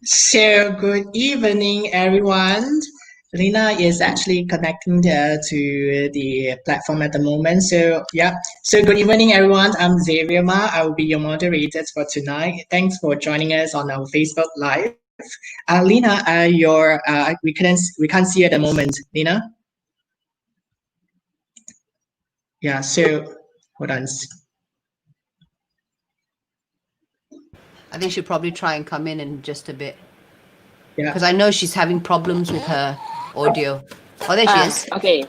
So, good evening, everyone. Lina is actually connecting to the platform at the moment. So, yeah. So, good evening, everyone. I'm Xavier Ma. I will be your moderator for tonight. Thanks for joining us on our Facebook Live. Lina, we can't see at the moment. Lina. Yeah. So, hold on. I think she'll probably try and come in just a bit. Yeah. Because I know she's having problems with her audio. Oh, there she is. Okay.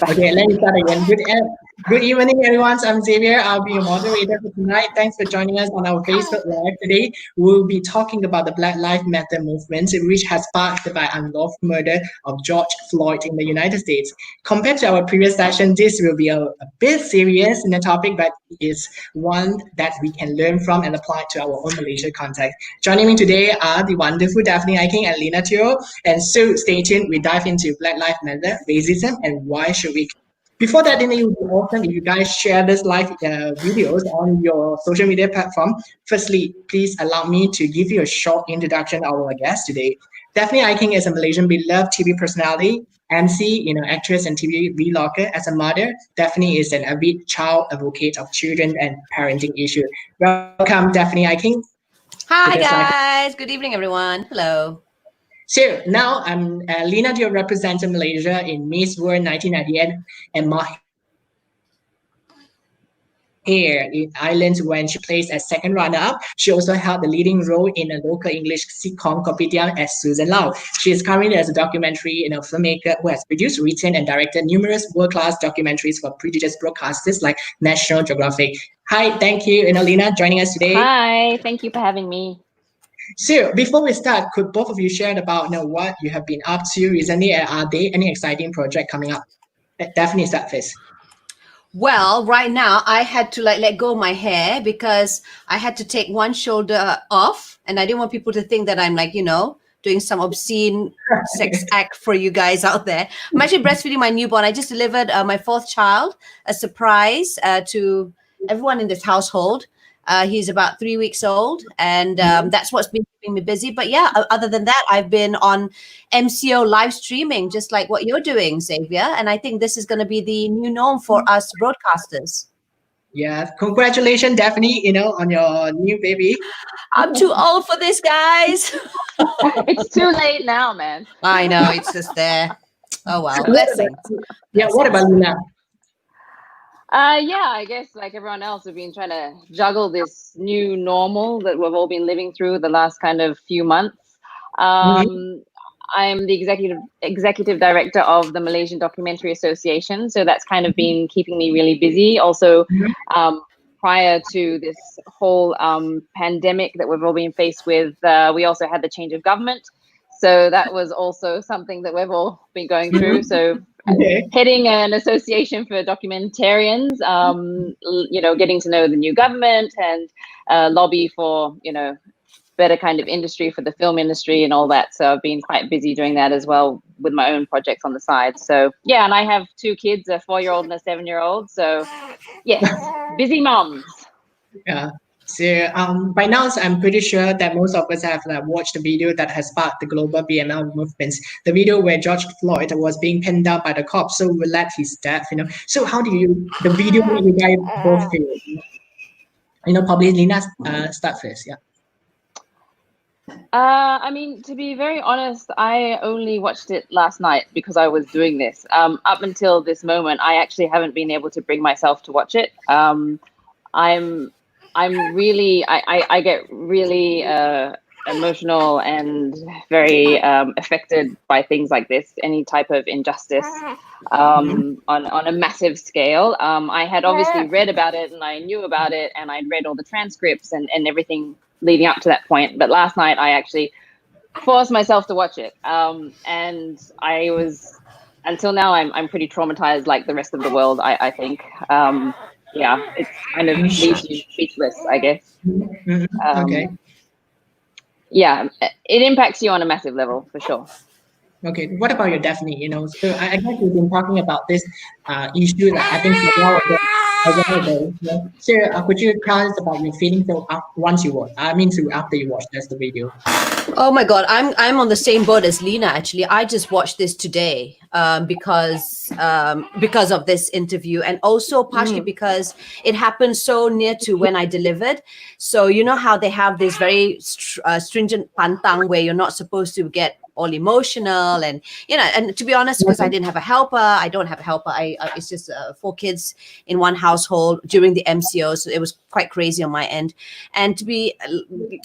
Okay, let me start again. Good evening, everyone. I'm Xavier. I'll be your moderator for tonight. Thanks for joining us on our Facebook Live today. We'll be talking about the Black Lives Matter movement, which has sparked by unlawful murder of George Floyd in the United States. Compared to our previous session, this will be a bit serious in the topic, but it's one that we can learn from and apply to our own Malaysia context. Joining me today are the wonderful Daphne Iking and Lina Teo. And so stay tuned. We dive into Black Lives Matter, racism, and why should we. Before that, then it would be awesome if you guys share this live videos on your social media platform. Firstly, please allow me to give you a short introduction of our guest today. Daphne Iking is a Malaysian beloved TV personality, MC, actress and TV vlogger. As a mother, Daphne is an avid child advocate of children and parenting issues. Welcome, Daphne Iking. Hi, guys. Good evening, everyone. Hello. So now I'm Lina Teo represented Malaysia in Miss World 1998 and here in Ireland when she placed as second runner-up. She also held the leading role in a local English sitcom Kopitiam as Susan Lau. She is currently as a documentary filmmaker who has produced, written, and directed numerous world-class documentaries for prestigious broadcasters like National Geographic. Hi, thank you, Lina, joining us today. Hi, thank you for having me. So before we start, could both of you share about what you have been up to recently? Are there any exciting project coming up? Definitely start first. Well, right now I had to let go of my hair because I had to take one shoulder off, and I didn't want people to think that I'm doing some obscene sex act for you guys out there. I'm actually breastfeeding my newborn. I just delivered my fourth child, a surprise to everyone in this household. He's about 3 weeks old, and that's what's been keeping me busy. But yeah, other than that, I've been on MCO live streaming, just like what you're doing, Xavier. And I think this is going to be the new norm for us broadcasters. Yeah, congratulations, Daphne, on your new baby. I'm too old for this, guys. It's too late now, man. I know, it's just there. Oh, wow. Blessings. Yeah, what about Lina? Yeah, I guess like everyone else, we've been trying to juggle this new normal that we've all been living through the last kind of few months. I'm the executive director of the Malaysian Documentary Association, so that's kind of been keeping me really busy. Also, prior to this whole pandemic that we've all been faced with, we also had the change of government. So that was also something that we've all been going through. So heading an association for documentarians, getting to know the new government and lobby for, better kind of industry for the film industry and all that. So I've been quite busy doing that as well with my own projects on the side. So yeah, and I have two kids, a 4-year-old and a 7-year-old. So yes, busy moms. Yeah. So by now, I'm pretty sure that most of us have watched the video that has sparked the global BML movements. The video where George Floyd was being pinned down by the cops, so we led his death. So how do the video make you guys both feel? Probably Lina start first. Yeah. I mean, to be very honest, I only watched it last night because I was doing this. Up until this moment, I actually haven't been able to bring myself to watch it. I'm really, I get really emotional and very affected by things like this, any type of injustice on a massive scale. I had obviously read about it and I knew about it and I'd read all the transcripts and everything leading up to that point. But last night I actually forced myself to watch it. And I was, until now, I'm pretty traumatized like the rest of the world, I think. Yeah, it's kind of leaves you speechless, I guess. Okay. Yeah, it impacts you on a massive level for sure. Okay, what about your Daphne? So I guess we've been talking about this issue. I think for a while ago. Okay. Yeah. So, could you tell us about your feelings once you watch? I mean, so after you watch that's the video. Oh my God, I'm on the same boat as Lena. Actually, I just watched this today because of this interview, and also partially because it happened so near to when I delivered. So you know how they have this very stringent pantang where you're not supposed to get all emotional, and and to be honest, because I didn't have a helper, I don't have a helper. It's just 4 kids in one household during the MCO, so it was quite crazy on my end. And to be,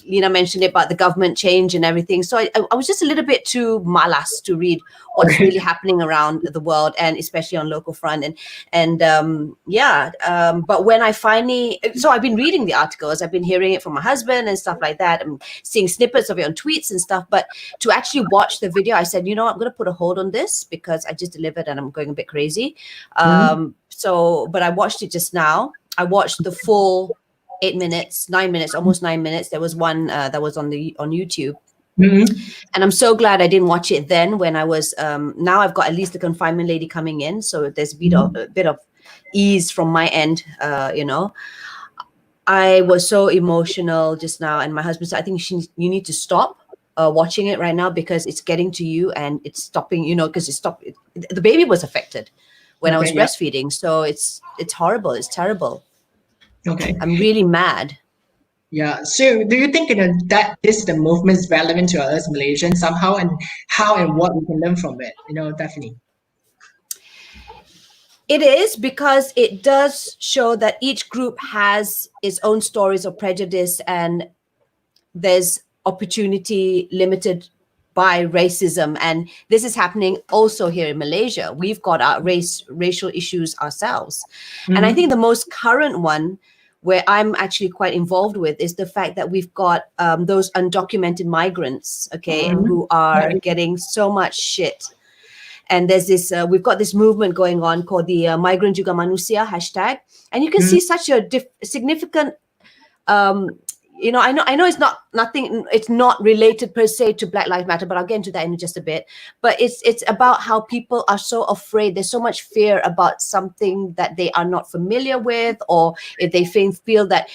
Lena mentioned it about the government change and everything. So I was just a little bit too malas to read what's really happening around the world, and especially on local front. But when I finally, so I've been reading the articles, I've been hearing it from my husband and stuff like that. I'm seeing snippets of it on tweets and stuff. But to actually watch the video, I said, I'm going to put a hold on this because I just delivered and I'm going a bit crazy. But I watched it just now. I watched the full 8 minutes, 9 minutes, almost 9 minutes. There was one that was on YouTube. And I'm so glad I didn't watch it then when I was now I've got at least the confinement lady coming in, so there's a bit of ease from my end. I was so emotional just now, and my husband said, I think you need to stop watching it right now because it's getting to you and it's stopping, because the baby was affected when I was breastfeeding. So it's horrible, it's terrible. Okay. I'm really mad. Yeah. So, do you think that this the movement is relevant to us Malaysians somehow, and how and what we can learn from it? Definitely. It is, because it does show that each group has its own stories of prejudice, and there's opportunity limited by racism. And this is happening also here in Malaysia. We've got our racial issues ourselves. And I think the most current one, where I'm actually quite involved with, is the fact that we've got those undocumented migrants, who are getting so much shit. And there's this, we've got this movement going on called the Migrant Juga Manusia hashtag. And you can see such a significant, I know it's not related per se to Black Lives Matter, but I'll get into that in just a bit. But it's about how people are so afraid. There's so much fear about something that they are not familiar with, or if they feel that,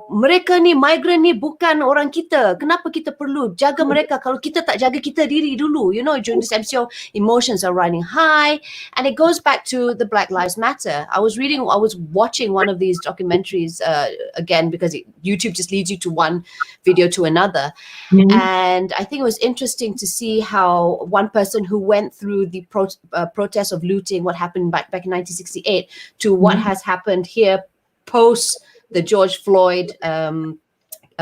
mereka ni, migrant ni bukan orang kita. Kenapa kita perlu jaga mereka kalau kita tak jaga kita diri dulu? During this MCO, emotions are running high. And it goes back to the Black Lives Matter. I was watching one of these documentaries again, because YouTube just leads you to one video to another. And I think it was interesting to see how one person who went through the process of looting, what happened back in 1968, to what has happened here post the George Floyd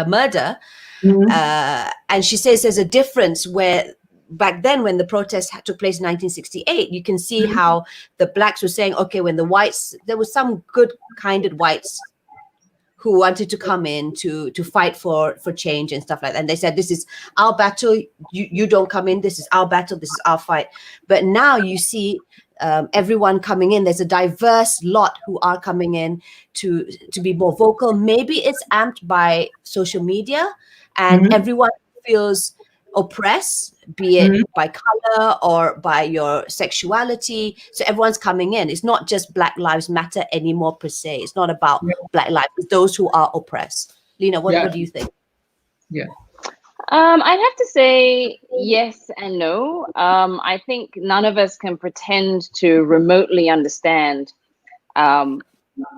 murder. And she says there's a difference where back then, when the protest took place in 1968, you can see how the blacks were saying, okay, when the whites, there was some good-kinded whites who wanted to come in to fight for change and stuff like that. And they said, this is our battle. You don't come in. This is our battle. This is our fight. But now you see everyone coming in. There's a diverse lot who are coming in to be more vocal. Maybe it's amped by social media, and everyone feels oppressed, be it by color or by your sexuality. So everyone's coming in. It's not just Black Lives Matter anymore per se. It's not about Black lives. It's those who are oppressed. Lena, what do you think? Yeah. I'd have to say yes and no. I think none of us can pretend to remotely understand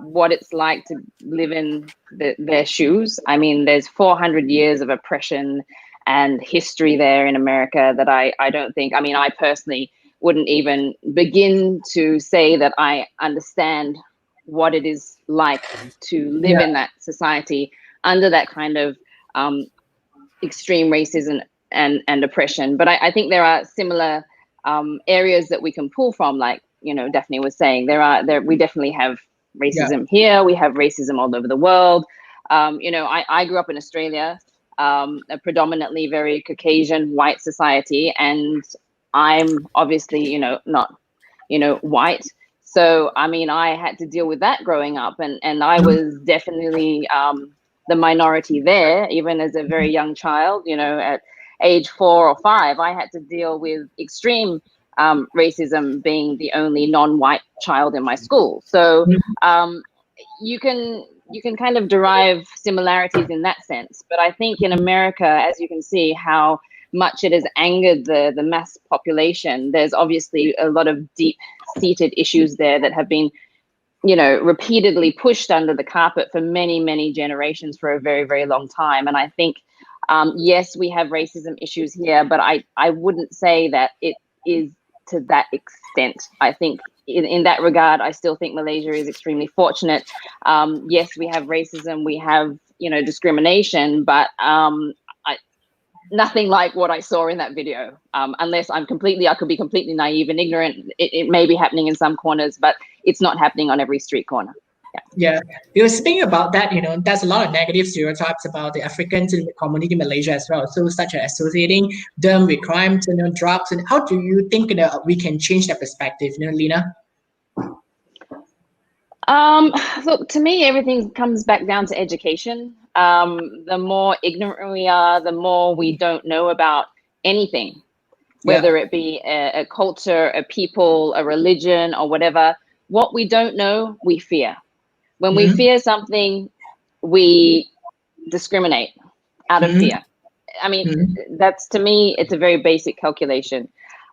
what it's like to live in their shoes. I mean, there's 400 years of oppression and history there in America that I don't think, I personally wouldn't even begin to say that I understand what it is like to live in that society under that kind of extreme racism and oppression. But I think there are similar areas that we can pull from, like, Daphne was saying, we definitely have racism here. We have racism all over the world. I grew up in Australia, a predominantly very Caucasian white society, and I'm obviously, not, white. So, I had to deal with that growing up, and I was definitely the minority there, even as a very young child, at age 4 or 5, I had to deal with extreme racism being the only non-white child in my school. So you can kind of derive similarities in that sense. But I think in America, as you can see, how much it has angered the mass population, there's obviously a lot of deep-seated issues there that have been, repeatedly pushed under the carpet for many, many generations for a very, very long time. And I think, yes, we have racism issues here, but I wouldn't say that it is to that extent. I think in that regard, I still think Malaysia is extremely fortunate. Yes, we have racism, we have, discrimination, but nothing like what I saw in that video. Unless I could be completely naive and ignorant. It may be happening in some corners, but it's not happening on every street corner. Yeah, because speaking about that, there's a lot of negative stereotypes about the African community in Malaysia as well. So, such as associating them with crimes, drugs, and how do you think we can change that perspective, Lena? Look, to me, everything comes back down to education. The more ignorant we are, the more we don't know about anything, whether it be a culture, a people, a religion, or whatever. What we don't know, we fear. When we fear something, we discriminate out of fear. I mean, that's, to me, it's a very basic calculation.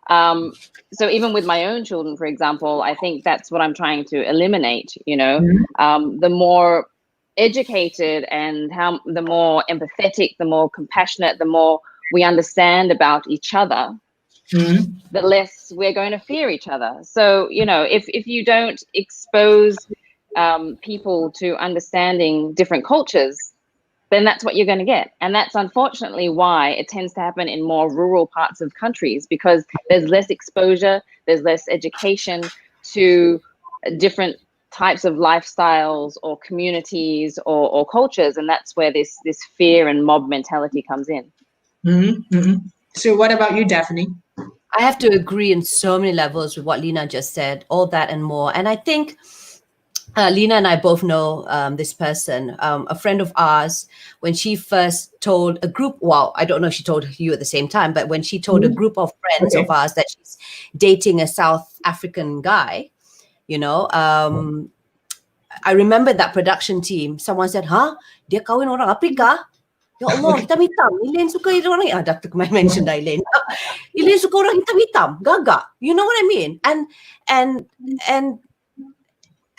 So even with my own children, for example, I think that's what I'm trying to eliminate. The more educated and the more empathetic, the more compassionate, the more we understand about each other, the less we're going to fear each other. So, if you don't expose people to understanding different cultures, then that's what you're going to get. And that's unfortunately why it tends to happen in more rural parts of countries, because there's less exposure, there's less education to different types of lifestyles or communities or cultures. And that's where this fear and mob mentality comes in. So what about you, Daphne? I have to agree in so many levels with what Lena just said, all that and more. And I think Lena and I both know this person, a friend of ours. When she first told a group, well, I don't know if she told you at the same time, but when she told a group of friends of ours that she's dating a South African guy, I remember that production team. Someone said, "Huh? Dia kawin orang Afrika? Ya Allah, hitam-hitam. Elaine suka orang." Dr. Kumai mentioned Elaine. Elaine suka orang hitam-hitam. Gagak. You know what I mean?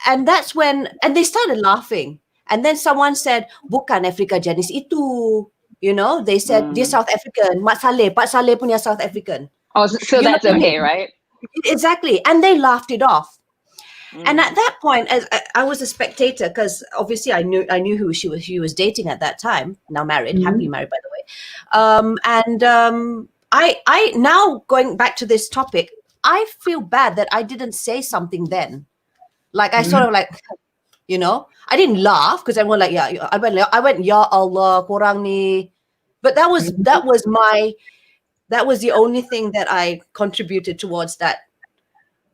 And that's when, and they started laughing. And then someone said, "Bukan Afrika jenis itu." They said, "Dia South African. Pak Saleh punya South African." Oh, so that's okay, right? Exactly. And they laughed it off. And at that point, as I was a spectator, because obviously I knew who she was dating at that time. Now married, happily married, by the way. I now, going back to this topic, I feel bad that I didn't say something then. Like I sort of like, I didn't laugh because I went like, yeah, I went, Ya Allah, korang ni. But that was the only thing that I contributed towards that.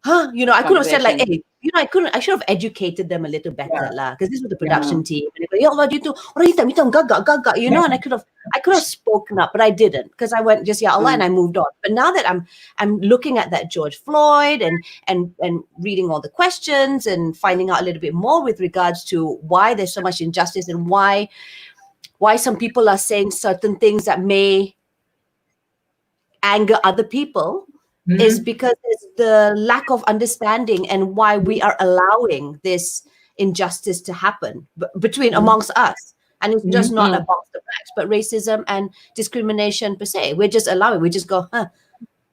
I could have said like, hey, I should have educated them a little better lah, because this was the production team. And they go, Ya Allah, you tu orang hitam gagak, and I could have spoken up, but I didn't, because I went just Ya Allah and I moved on. But now that I'm looking at that George Floyd and reading all the questions and finding out a little bit more with regards to why there's so much injustice and why some people are saying certain things that may anger other people, is because there's the lack of understanding and why we are allowing this injustice to happen amongst us. And it's just not amongst the blacks, but racism and discrimination per se. We're just allowing, we just go,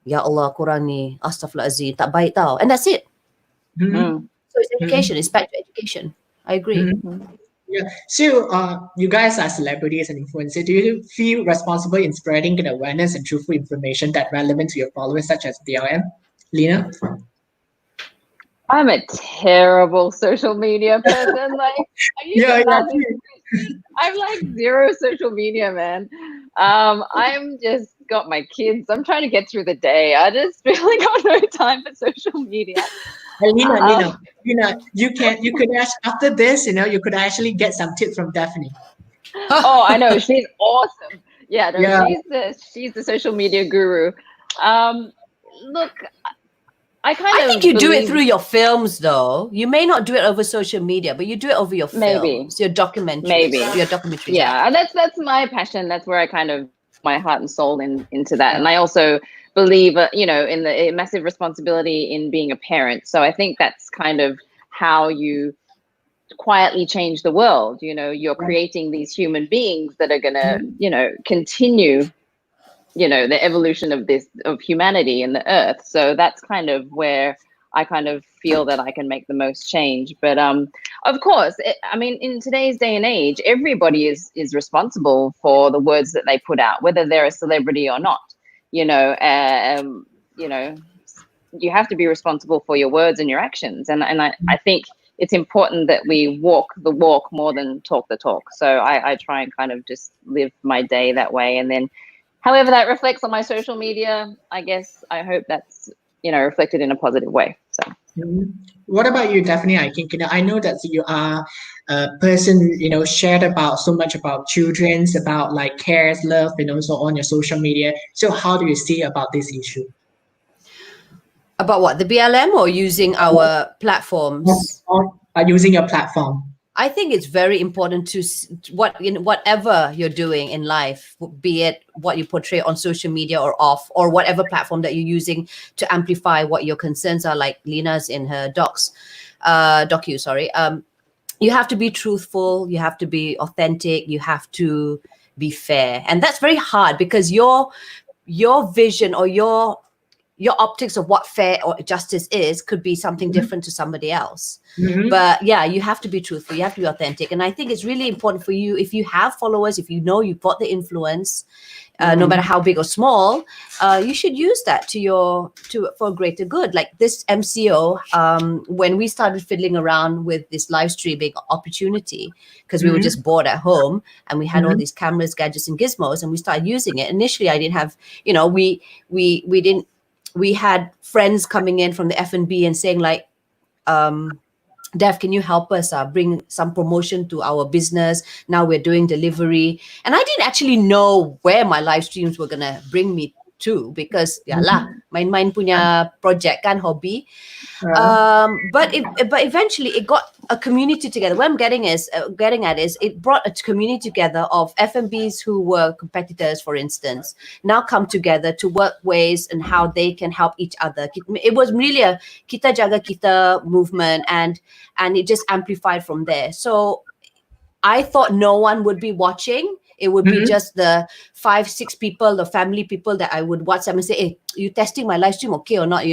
Ya Allah, korang ni, astaghfirullahalazim, tak baik tau. And that's it. So it's education, it's back to education. I agree. Yeah. So, you guys are celebrities and influencers. Do you feel responsible in spreading the awareness and truthful information that relevant to your followers, such as DLM? Lena? I'm a terrible social media person. I'm like zero social media, man. I'm just got my kids. I'm trying to get through the day. I just really got no time for social media. Lena, you could after this, you could actually get some tips from Daphne. Oh, I know, she's awesome. Yeah, she's the social media guru. Look, I think you do it through your films, though. You may not do it over social media, but you do it over your films, your documentaries, your documentaries. Yeah, that's my passion. That's where I kind of my heart and soul into that. And I also believe, in the massive responsibility in being a parent. So I think that's kind of how you quietly change the world. You're creating these human beings that are gonna, continue, the evolution of humanity and the earth. So that's kind of where I kind of feel that I can make the most change. But of course, in today's day and age, everybody is responsible for the words that they put out, whether they're a celebrity or not. You have to be responsible for your words and your actions. And I think it's important that we walk the walk more than talk the talk. So I try and kind of just live my day that way. And then however that reflects on my social media, I hope that's, reflected in a positive way. So. What about you, Daphne? I know that you are a person, shared about so much about children's, about like cares, love, and also on your social media. So how do you see about this issue? About what, the BLM or using our platforms? Using your platform. I think it's very important to whatever you're doing in life, be it what you portray on social media or off, or whatever platform that you're using to amplify what your concerns are, like Lena's in her docu, sorry. You have to be truthful, you have to be authentic, you have to be fair. And that's very hard because your vision or your optics of what fair or justice is could be something different to somebody else. But yeah, you have to be truthful, you have to be authentic. And I think it's really important for you, if you have followers, if you've got the influence, no matter how big or small, you should use that for greater good. Like this MCO, when we started fiddling around with this live streaming opportunity, because we were just bored at home and we had all these cameras, gadgets, and gizmos, and we started using it. Initially, I didn't have, we had friends coming in from the F&B and saying like, Dev, can you help us bring some promotion to our business? Now we're doing delivery. And I didn't actually know where my live streams were going to bring me to, because main-main punya project kan, hobby. But eventually it got a community together. What I'm getting at is it brought a community together of F&Bs who were competitors, for instance, now come together to work ways and how they can help each other. It was really a kita jaga kita movement, and it just amplified from there. So I thought no one would be watching. It would be just the 5-6 people, the family people that I would WhatsApp and say, hey, you testing my live stream okay or not,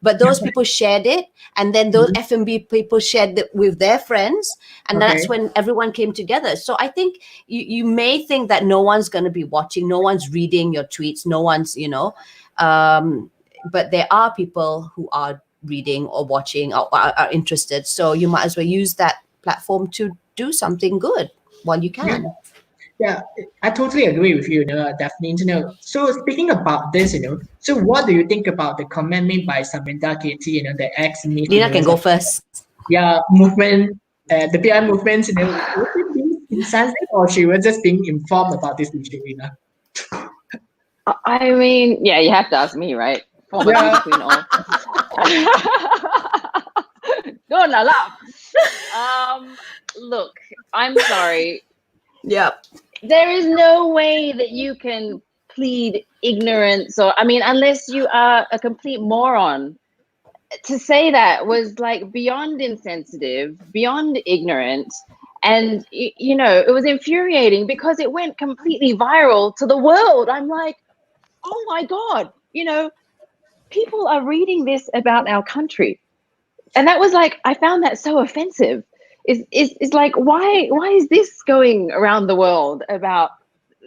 But those people shared it. And then those F&B people shared it with their friends. And that's when everyone came together. So I think you may think that no one's going to be watching, no one's reading your tweets, no one's, but there are people who are reading or watching or are interested. So you might as well use that platform to do something good while you can. Yeah, I totally agree with you, Daphne. So speaking about this, so what do you think about the comment made by Saminda Katie, the ex-Miss Lina can go first. Yeah, movement, the PR movement, was it being insensitive or she was just being informed about this issue, Lina? I mean, yeah, you have to ask me, right? Between all. Don't laugh. Look, I'm sorry. Yeah. There is no way that you can plead ignorance unless you are a complete moron. To say that was like beyond insensitive, beyond ignorant. And, it was infuriating because it went completely viral to the world. I'm like, oh my God, people are reading this about our country. And that was like, I found that so offensive. Is like, why is this going around the world about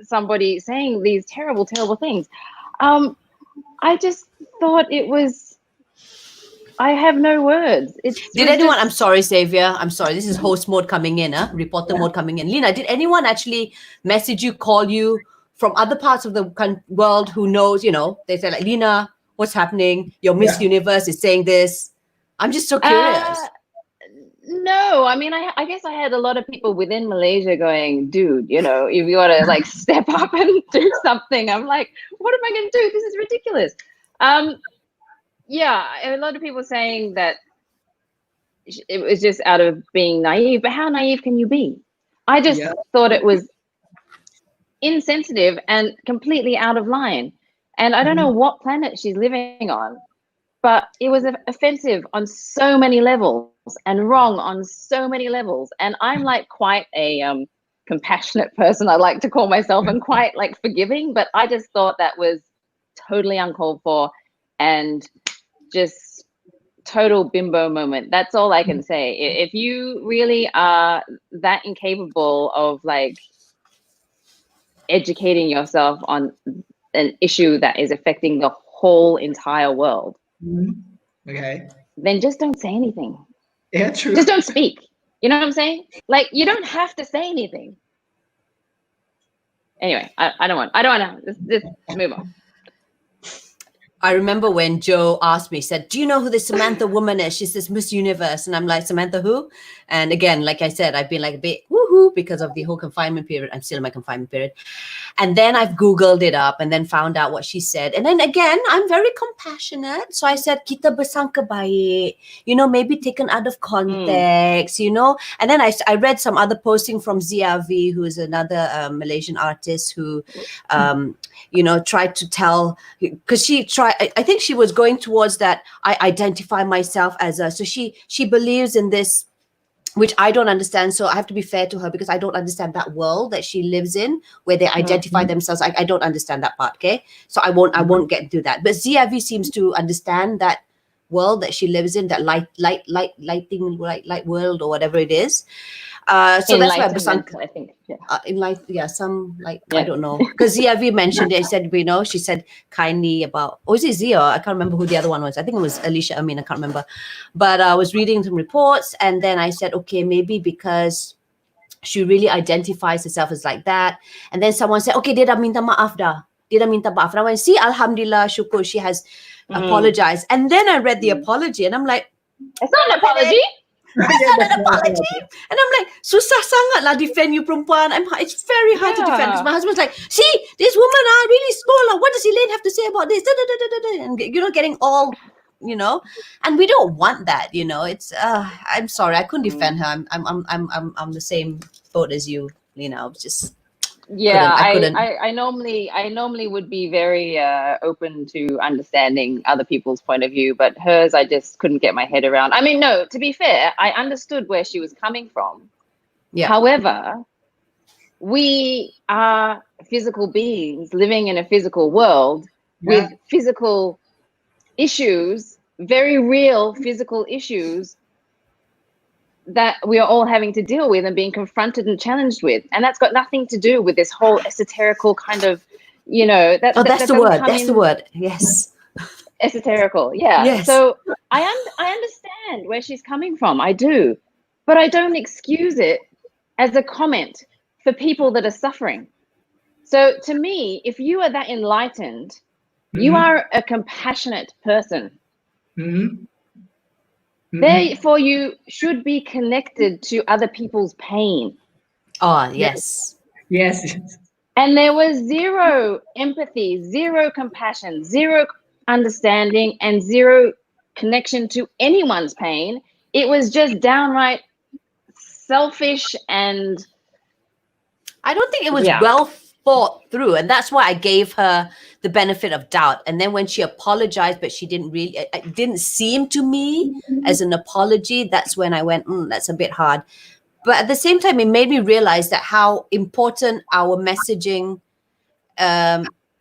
somebody saying these terrible things? I just thought it was, I have no words. I'm sorry, Xavier. I'm sorry. This is host mode coming in, reporter mode coming in. Lina, did anyone actually message you, call you from other parts of the world who knows, they say like, Lina, what's happening? Your Miss Universe is saying this. I'm just so curious. No, I guess I had a lot of people within Malaysia going, dude, if you want to like step up and do something. I'm like, what am I going to do? This is ridiculous. yeah, a lot of people saying that it was just out of being naive, but how naive can you be? I just Yeah. thought it was insensitive and completely out of line. And I don't know what planet she's living on, but it was offensive on so many levels and wrong on so many levels. And I'm like quite a compassionate person, I like to call myself, and quite like forgiving, but I just thought that was totally uncalled for and just total bimbo moment. That's all I can say. If you really are that incapable of like educating yourself on an issue that is affecting the whole entire world, Okay. then just don't say anything. Yeah, true. Just don't speak. You know what I'm saying? Like, you don't have to say anything. Anyway, I don't want to. Just move on. I remember when Joe asked me, said, do you know who this Samantha woman is? She says Miss Universe. And I'm like, Samantha who? And again, like I said, I've been like a bit woohoo because of the whole confinement period. I'm still in my confinement period. And then I've Googled it up and then found out what she said. And then again, I'm very compassionate. So I said, kita bersangka baik, you know, maybe taken out of context, you know. And then I read some other posting from Ziavi, who is another Malaysian artist who, you know, tried to tell, because she tried, I think she was going towards that, I identify myself as a, so she believes in this, which I don't understand. So I have to be fair to her because I don't understand that world that she lives in where they identify themselves. I don't understand that part. Okay. So I won't get into that. But Ziavi seems to understand that world that she lives in, that light world or whatever it is. So that's why I think. Yeah. In life, yeah, some like I don't know, because Ziavi mentioned it. Said we know. She said kindly about. Oh, is it Zia? I can't remember who the other one was. I think it was Alicia. I mean, I can't remember. But I was reading some reports, and then I said, okay, maybe because she really identifies herself as like that. And then someone said, okay, dia dah minta maaf dah. Dia dah minta maaf. And I went, see, Alhamdulillah, syukur, she has apologized. And then I read the apology, and I'm like, it's not an apology. That's an apology. And I'm like, susah sangat lah defend you perempuan. It's very hard to defend. Because my husband's like, see, this woman really small. What does Elaine have to say about this? And you know, getting all, you know, and we don't want that. You know, it's. I'm sorry, I couldn't defend her. I'm the same boat as you. You know, just. Yeah, I couldn't. I normally would be very open to understanding other people's point of view, but hers I just couldn't get my head around. I mean, no, to be fair, I understood where she was coming from. Yeah. However, we are physical beings living in a physical world with physical issues, very real physical issues that we are all having to deal with and being confronted and challenged with. And that's got nothing to do with this whole esoterical kind of, you know, that's the word. That's the word. Yes. Esoterical. Yeah. Yes. So I understand where she's coming from. I do. But I don't excuse it as a comment for people that are suffering. So to me, if you are that enlightened, you are a compassionate person. Therefore, you should be connected to other people's pain. Oh, yes. Yes. And there was zero empathy, zero compassion, zero understanding, and zero connection to anyone's pain. It was just downright selfish, and I don't think it was well thought through, and that's why I gave her the benefit of doubt. And then when she apologized, but she didn't really, it didn't seem to me as an apology, that's when I went, that's a bit hard. But at the same time, it made me realize that how important our messaging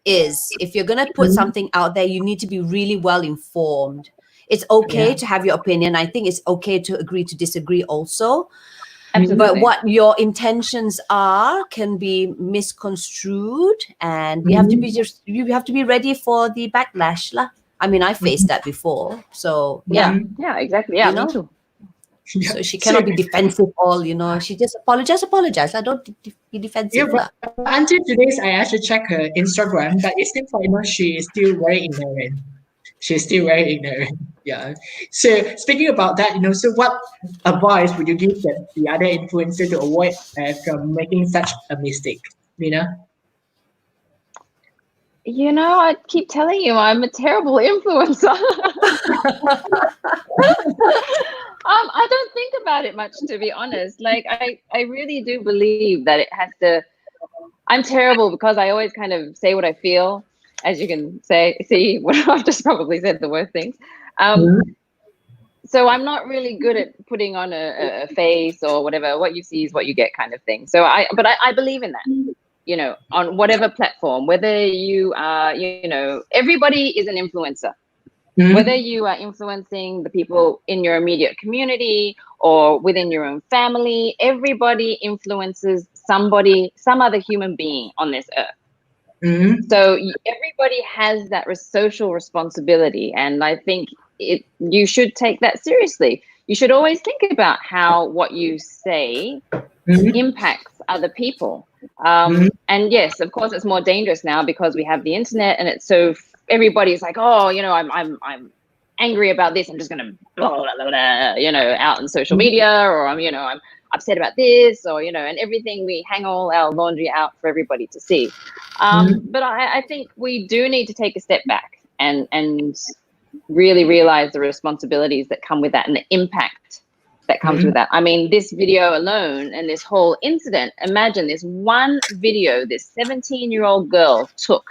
is. If you're going to put something out there, you need to be really well informed. It's okay to have your opinion. I think it's okay to agree to disagree also. Absolutely. But what your intentions are can be misconstrued, and you have to be ready for the backlash lah. I mean, I faced that before, so yeah, exactly. Yeah, me too. So she cannot be defensive. You know, she just apologize. I don't be defensive. Yeah, but until today's, I actually check her Instagram, but it seems like she is still very ignorant. She's still very ignorant. Yeah. So speaking about that, so what advice would you give the other influencer to avoid from making such a mistake, Mina? You know, I keep telling you, I'm a terrible influencer. I don't think about it much, to be honest. Like, I really do believe that it has to. I'm terrible because I always kind of say what I feel, as you can see what I've just probably said the worst things. Mhm. So I'm not really good at putting on a face or whatever. What you see is what you get, kind of thing. So I believe in that. You know, on whatever platform, whether you are, you know, everybody is an influencer. Whether Mhm. you are influencing the people in your immediate community or within your own family, everybody influences somebody, some other human being on this earth. Mhm. So everybody has that social responsibility, and I think you should take that seriously. You should always think about how what you say Mhm. impacts other people. Mhm. And yes, of course, it's more dangerous now because we have the internet, and it's so everybody's like, oh, you know, I'm angry about this. I'm just gonna blah, blah, blah, blah, you know, out on social media, or I'm upset about this, or you know, and everything. We hang all our laundry out for everybody to see. Mhm. But I think we do need to take a step back and really realize the responsibilities that come with that and the impact that comes with Mhm. that. I mean, this video alone and this whole incident, imagine this one video this 17-year-old girl took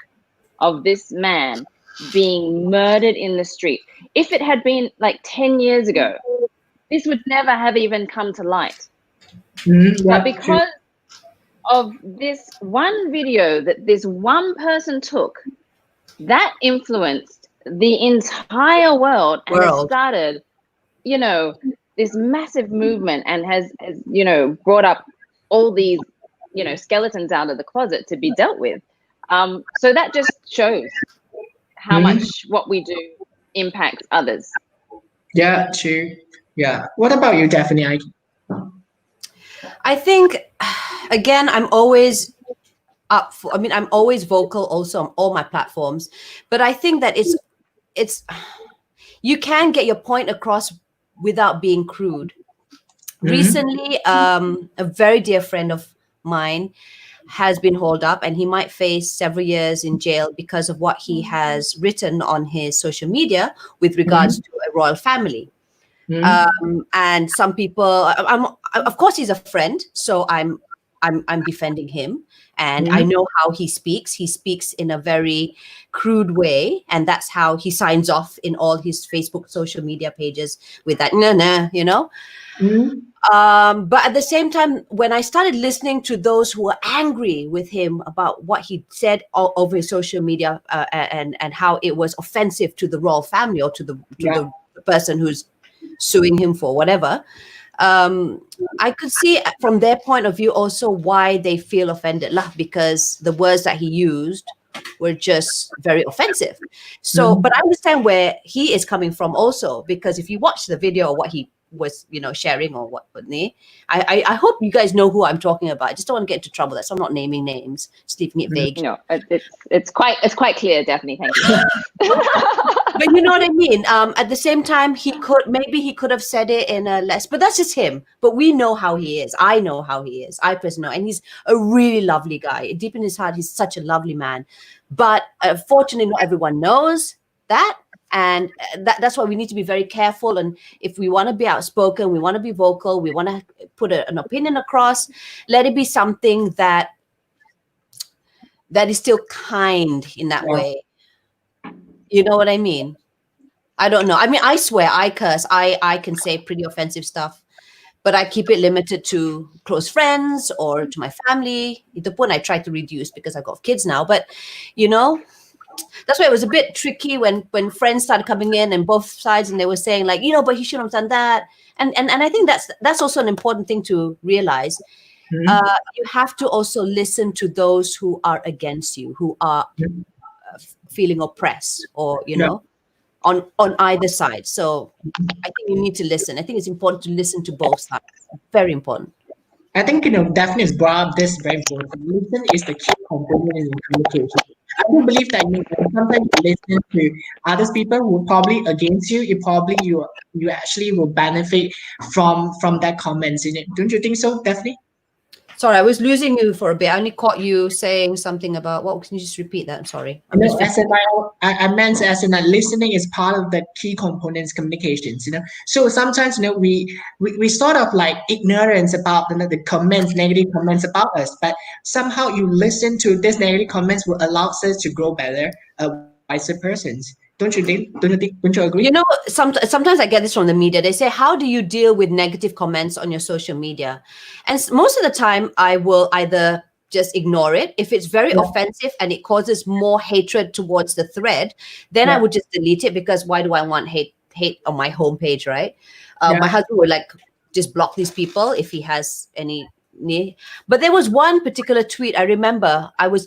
of this man being murdered in the street. If it had been like 10 years ago, this would never have even come to light. Mhm. But Yeah, true. because of this one video that this one person took, that influenced the entire world and has World. started, you know, this massive movement and has you know, brought up all these, you know, skeletons out of the closet to be dealt with. So that just shows how Mhm. much what we do impacts others. Yeah, true. Yeah. What about you, Daphne? I think, again, I'm always up for, I mean, I'm always vocal also on all my platforms, but I think that it's, you can get your point across without being crude. Mhm. Recently, a very dear friend of mine has been holed up, and he might face several years in jail because of what he has written on his social media with regards Mhm. to a royal family. Mhm. And some people, of course, he's a friend, so I'm defending him, and I Mhm. know how he speaks. He speaks in a very crude way, and that's how he signs off in all his Facebook social media pages with that nah nah, you know. Mhm. But at the same time, when I started listening to those who were angry with him about what he said all over his social media, and how it was offensive to the royal family or to Yeah. the person who's suing him for whatever, I could see from their point of view also why they feel offended lah, because the words that he used were just very offensive. So, but Mhm. I understand where he is coming from also, because if you watch the video of what he was, you know, sharing or what, I hope you guys know who I'm talking about. I just don't want to get into trouble. That's, I'm not naming names, just leaving it vague. No, it's quite clear, Daphne. Thank you. But you know what I mean. At the same time, he could have said it in a less, but that's just him. But we know how he is. I know how he is. I personally know, and he's a really lovely guy. Deep in his heart, he's such a lovely man. But fortunately, not everyone knows that, and that's why we need to be very careful. And if we want to be outspoken, we want to be vocal, we want to put an opinion across. Let it be something that is still kind in that Yeah. way. You know what I mean? I don't know. I mean, I swear, I curse. I can say pretty offensive stuff, but I keep it limited to close friends or to my family. The point I try to reduce because I've got kids now. But you know, that's why it was a bit tricky when friends started coming in and both sides, and they were saying like, you know, but he shouldn't have done that. And I think that's also an important thing to realize. Mhm. You have to also listen to those who are against you, who are Mhm. feeling oppressed, or you Yeah. know, on either side. So I think you need to listen. I think it's important to listen to both sides. Very important. I think Daphne has brought up this very important. Listen is the key component in communication. I do believe that sometimes you listen to others people who are probably against you. You actually will benefit from that comments in it. Don't you think so, Daphne? Sorry, I was losing you for a bit. I only caught you saying something about what. Can you just repeat that? I'm sorry. I'm just As in, I meant as in that listening is part of the key components communications. So sometimes we sort of like ignorance about the comments, negative comments about us, but somehow you listen to these negative comments will allow us to grow better, wiser persons. Don't you think? Don't you agree? You know, sometimes I get this from the media. They say, "How do you deal with negative comments on your social media?" And most of the time, I will either just ignore it. If it's very Yeah, offensive and it causes more hatred towards the thread, then I yeah, would just delete it, because why do I want hate on my homepage, right? My yeah. husband would like just block these people if he has any need. But there was one particular tweet I remember. I was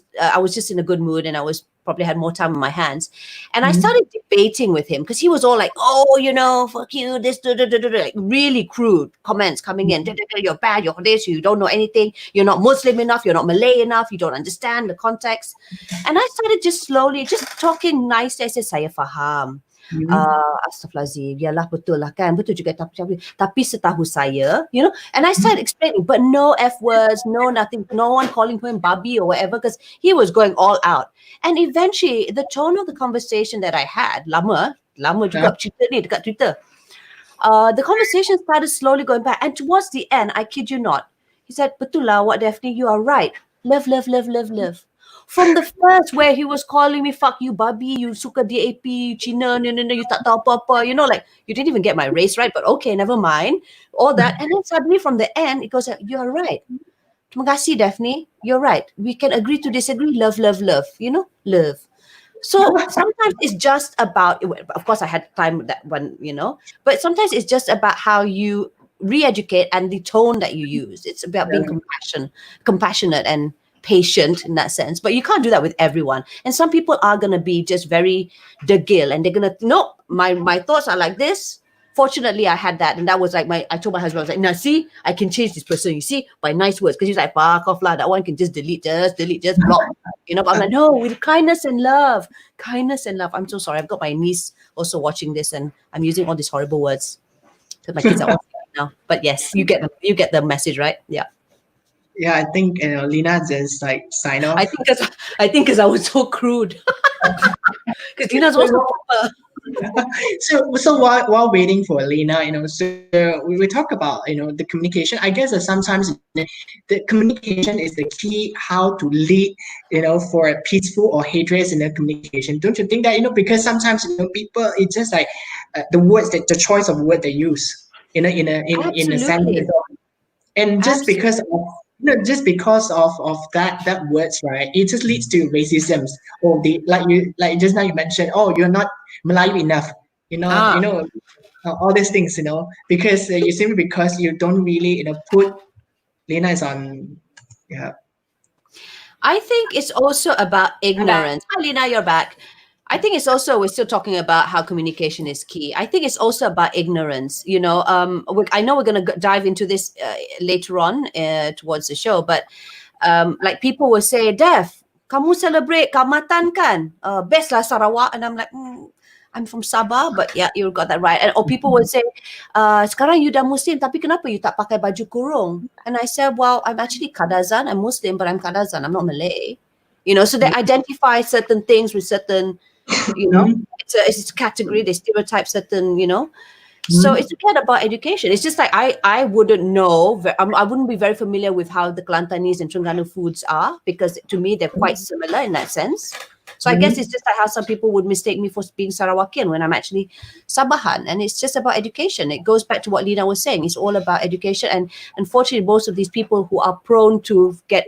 just in a good mood, and I was probably had more time on my hands, and I Mhm. started debating with him because he was all like, "Oh, fuck you, this, like really crude comments coming in. You're bad, you're this, you don't know anything, you're not Muslim enough, you're not Malay enough, you don't understand the context." And I started just slowly, just talking nicely. I said, "Saya faham. Mhm. Astaghfirullahaladzim, yalah betul lah kan, betul juga, tapi setahu saya, and I started explaining, but no F words, no nothing, no one calling him Babi or whatever, because he was going all out. And eventually, the tone of the conversation that I had, lama Yeah. juga cerita ni dekat Twitter, the conversation started slowly going back. And towards the end, I kid you not, he said, "Betul lah, what Daphne, you are right. Love, love, love, love, love." From the first where he was calling me, "Fuck you, Babi, you suka DAP, Cina, no, no, no, you tak tahu apa-apa," like, you didn't even get my race right, but okay, never mind. All that. And then suddenly from the end, it goes, "You're right. Terima kasih, Daphne. You're right. We can agree to disagree. Love, love, love. Love." So sometimes it's just about, of course, I had time with that one, but sometimes it's just about how you re-educate and the tone that you use. It's about being compassionate and patient in that sense. But you can't do that with everyone. And some people are going to be just very degil, and they're going to, no, my thoughts are like this. Fortunately, I had that, and that was like I told my husband, I was like, "Now, see, I can change this person. You see, by nice words." Because he's like, "Fuck off, lah. That one can just delete, just block." But I'm like, "No, with kindness and love, kindness and love." I'm so sorry. I've got my niece also watching this, and I'm using all these horrible words because my kids are all now. But yes, you get the message, right? Yeah. Yeah, I think Lina just like sign I off. think because I was so crude. Because Dina's also proper. So while waiting for Lena, so we talk about the communication. I guess that sometimes the communication is the key how to lead for a peaceful or hatred in the communication. Don't you think that because sometimes people it's just like the words that the choice of word they use in a sentence, Absolutely. and Absolutely. just because of that words, right, it just leads to racism, or the like just now you mentioned, oh, you're not Melayu enough, Ah. all these things, because you simply because you don't really put Lena is on. Yeah. I think it's also about ignorance. Hi, Lina, you're back. I think it's also, we're still talking about how communication is key. I think it's also about ignorance. I know we're going to dive into this later on towards the show, but like people will say, "Dev, kamu celebrate Kaamatan kan? Best lah Sarawak." And I'm like, I'm from Sabah, but yeah, you got that right. Or people will say, "Sekarang you dah Muslim, tapi kenapa you tak pakai baju kurung?" And I said, "Well, I'm actually Kadazan. I'm Muslim, but I'm Kadazan. I'm not Malay." So they identify certain things with certain, Mhm. it's a category. They stereotype certain. So Mhm. it's again about education. It's just like I wouldn't know. I wouldn't be very familiar with how the Kelantanese and Terengganu foods are, because to me they're quite similar in that sense. So I guess it's Mhm. just like how some people would mistake me for being Sarawakian when I'm actually Sabahan, and it's just about education. It goes back to what Lina was saying. It's all about education, and unfortunately, most of these people who are prone to get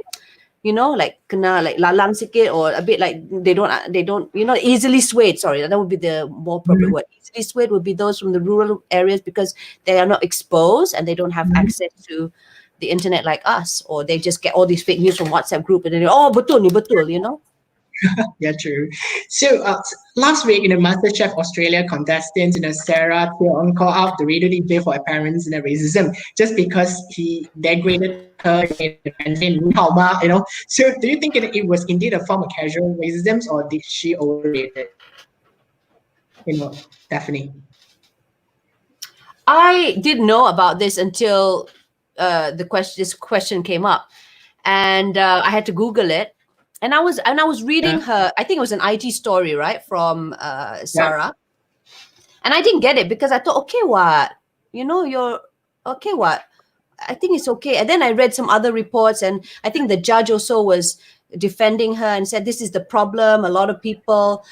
like kena like lalang sikit, or a bit like they don't easily swayed. Sorry, that would be the more appropriate Mhm. word. Easily swayed would be those from the rural areas, because they are not exposed and they don't have Mhm. access to the internet like us, or they just get all these fake news from WhatsApp group, and then oh betul ni betul. Yeah, true. So last week, MasterChef Australia contestant, Sarah Theon called out the radio DJ for apparent racism just because he degraded her in the Mandarin "Ni hao ma." So do you think it was indeed a form of casual racism, or did she overreact it? Definitely. I didn't know about this until this question came up. and I had to Google it. And I was reading her. I think it was an IG story, right, from Sarah, and I didn't get it because I thought, okay, what, you're okay, what? I think it's okay. And then I read some other reports, and I think the judge also was defending her and said this is the problem. A lot of people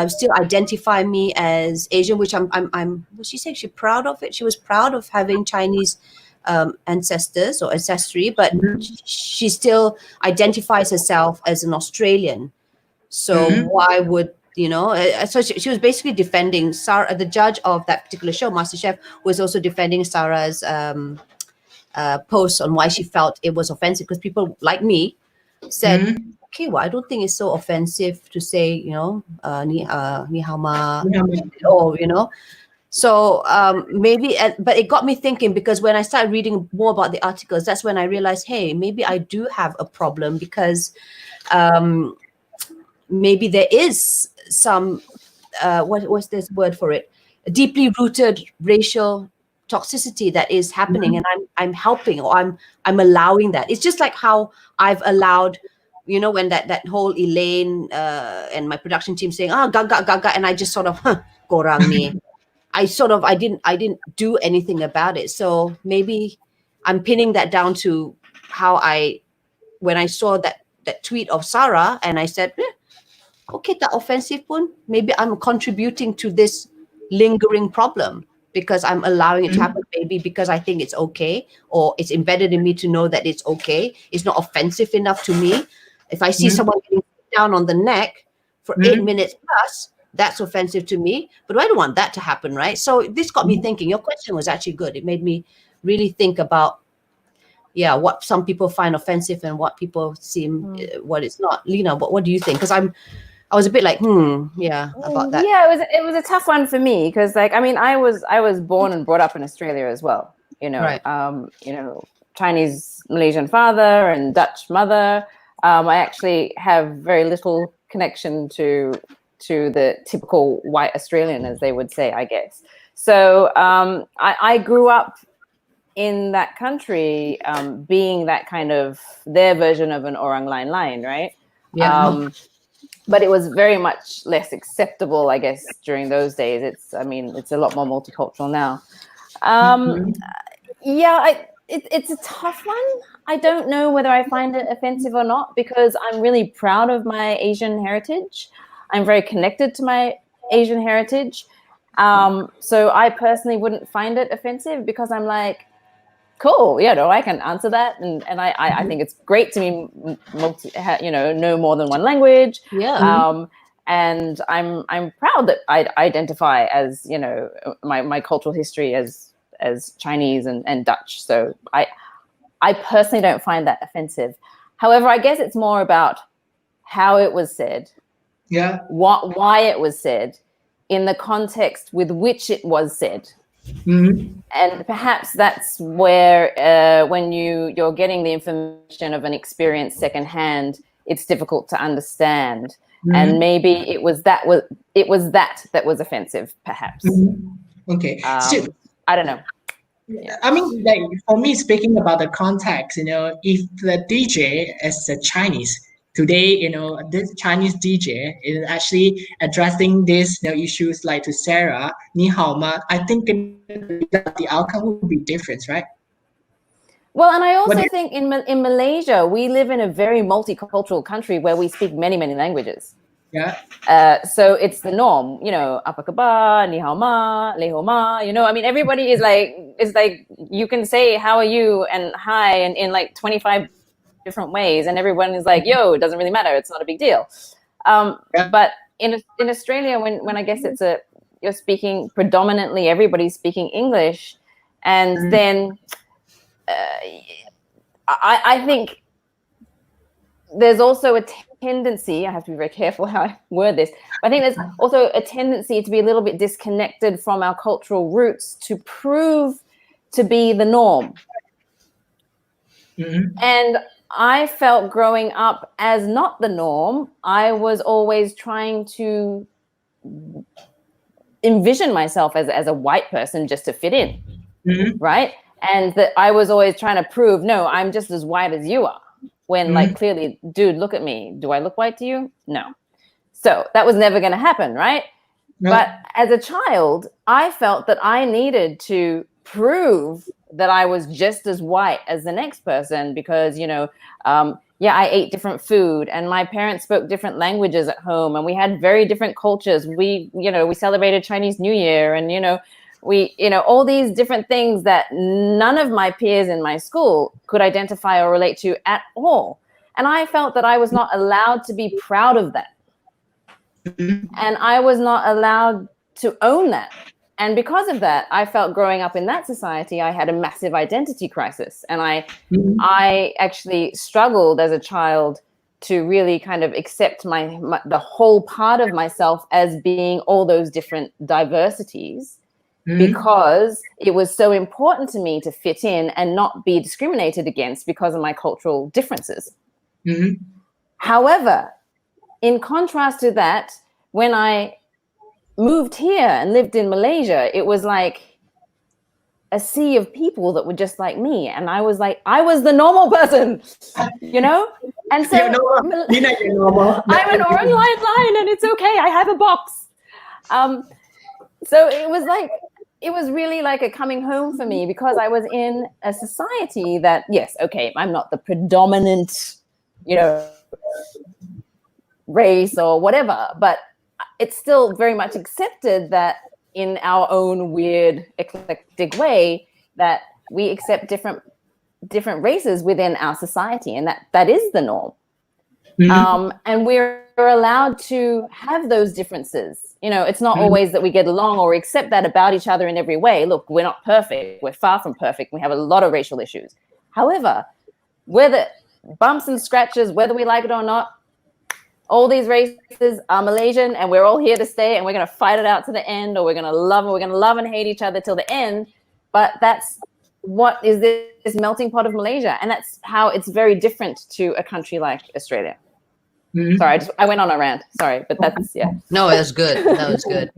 still identify me as Asian, which I'm. Was she saying she's proud of it? She was proud of having Chinese ancestors or ancestry, but she still identifies herself as an Australian. So why would so she was basically defending Sarah. The judge of that particular show, MasterChef, was also defending Sarah's post on why she felt it was offensive, because people like me said, okay, well, I don't think it's so offensive to say, ni hao ma, or so maybe, but it got me thinking, because when I started reading more about the articles, that's when I realized, hey, maybe I do have a problem, because maybe there is some what's this word for it, a deeply rooted racial toxicity that is happening, and I'm helping, or I'm allowing that. It's just like how I've allowed, when that whole Elaine and my production team saying gaga gaga, and I just sort of korang ni. I didn't do anything about it. So maybe I'm pinning that down to how when I saw that tweet of Sarah, and I said, okay, that offensive pun, maybe I'm contributing to this lingering problem, because I'm allowing it to happen, maybe because I think it's okay, or it's embedded in me to know that it's okay. It's not offensive enough to me. If I see someone getting down on the neck for 8 minutes plus, that's offensive to me, but I don't want that to happen, right? So this got me thinking. Your question was actually good. It made me really think about, what some people find offensive and what people seem, what it's not. Lena, what do you think? Because I was a bit like, about that. Yeah, it was a tough one for me, because I was born and brought up in Australia as well. Right. Chinese Malaysian father and Dutch mother. I actually have very little connection to the typical white Australian, as they would say, I guess. So I grew up in that country, being that kind of their version of an orang lain, right? Yeah. But it was very much less acceptable, I guess, during those days. It's a lot more multicultural now. It's a tough one. I don't know whether I find it offensive or not, because I'm really proud of my Asian heritage. I'm very connected to my Asian heritage. So I personally wouldn't find it offensive, because I'm like, cool, I can answer that, and I think it's great to be know more than one language. And I'm proud that I identify as my cultural history as Chinese and Dutch. So I personally don't find that offensive. However, I guess it's more about how it was said, why it was said, in the context with which it was said. And perhaps that's where when you're getting the information of an experience secondhand, it's difficult to understand. And maybe it was that was offensive, perhaps. Okay. I don't know. I mean, like, for me, speaking about the context, if the DJ is a Chinese today, this Chinese DJ is actually addressing these issues like to Sarah, ni hao ma, I think the outcome would be different, right? Well, and I also think in Malaysia, we live in a very multicultural country where we speak many, many languages. Yeah. So it's the norm, apa khabar, ni hao ma, le hao ma, everybody is like you can say how are you and hi and in like 25 different ways, and everyone is like, yo, it doesn't really matter, it's not a big deal. But in Australia, when I guess you're speaking predominantly, everybody's speaking English, and then I think there's also a tendency, I have to be very careful how I word this, but I think there's also a tendency to be a little bit disconnected from our cultural roots to prove to be the norm. And I felt growing up as not the norm. I was always trying to envision myself as a white person just to fit in, right? And that I was always trying to prove, no, I'm just as white as you are. when like clearly, dude, look at me. Do I look white to you? No. So that was never going to happen, right? No. But as a child, I felt that I needed to prove that I was just as white as the next person because, I ate different food and my parents spoke different languages at home and we had very different cultures. We celebrated Chinese New Year and, all these different things that none of my peers in my school could identify or relate to at all. And I felt that I was not allowed to be proud of that. And I was not allowed to own that. And because of that, I felt growing up in that society, I had a massive identity crisis. And I actually struggled as a child to really kind of accept the whole part of myself as being all those different diversities because it was so important to me to fit in and not be discriminated against because of my cultural differences. However, in contrast to that, when I moved here and lived in Malaysia, it was like a sea of people that were just like me. And I was the normal person, And so you're normal. I'm an orange line and it's okay. I have a box. So it was really like a coming home for me because I was in a society that, yes, okay, I'm not the predominant, race or whatever, but it's still very much accepted that in our own weird eclectic way that we accept different races within our society, and that is the norm. And we're allowed to have those differences. It's not always that we get along or accept that about each other in every way. Look, we're not perfect. We're far from perfect. We have a lot of racial issues. However, whether bumps and scratches, whether we like it or not, all these races are Malaysian and we're all here to stay and we're going to fight it out to the end, or we're going to love and hate each other till the end. But that's what is this melting pot of Malaysia. And that's how it's very different to a country like Australia. Sorry, I went on a rant. Sorry, but that's, yeah. No, that was good. That was good.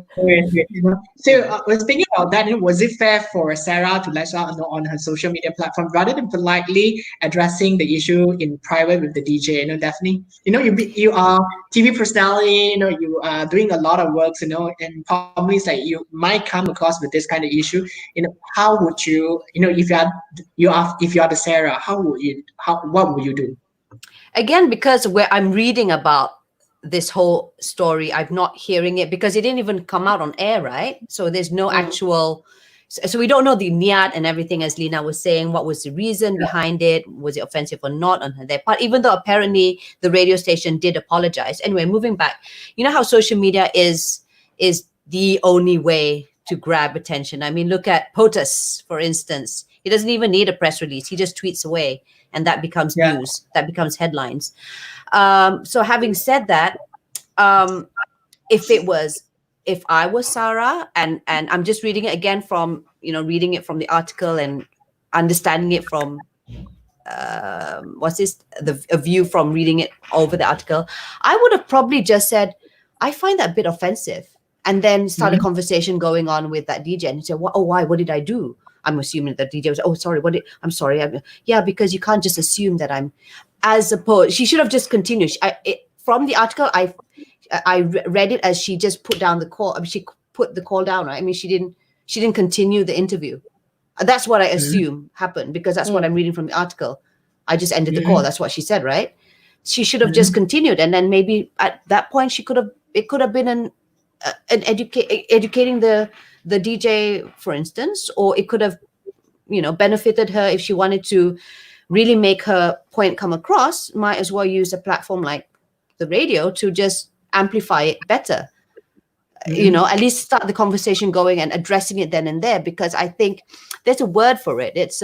So, speaking about that, was it fair for Sarah to let out on her social media platform rather than politely addressing the issue in private with the DJ? Daphne, you are TV personality. You are doing a lot of works. And probably it's like you might come across with this kind of issue. How would you? If you are the Sarah, what would you do? Again, because where I'm reading about this whole story, I'm not hearing it because it didn't even come out on air, right? So there's no actual, so we don't know the niyat and everything, as Lena was saying. What was the reason behind it? Was it offensive or not on their part? Even though apparently the radio station did apologize. Anyway, moving back, you know how social media is the only way to grab attention. I mean, look at POTUS, for instance. He doesn't even need a press release. He just tweets away. And that becomes news, that becomes headlines. So having said that, if I was Sarah, and I'm just reading it again from, reading it from the article and understanding it from, a view from reading it over the article, I would have probably just said, I find that a bit offensive. And then start a conversation going on with that DJ and say, why? What did I do? I'm assuming that DJ was, sorry, I'm sorry. Yeah, because you can't just assume that I'm, as opposed, she should have just continued. From the article, I read it as she just put down the call. I mean, she put the call down, right? I mean, she didn't continue the interview. That's what I assume happened because that's what I'm reading from the article. I just ended the call. That's what she said, right? She should have just continued. And then maybe at that point, it could have been educating the DJ, for instance, or it could have, benefited her if she wanted to really make her point come across. Might as well use a platform like the radio to just amplify it better. At least start the conversation going and addressing it then and there, because I think there's a word for it. It's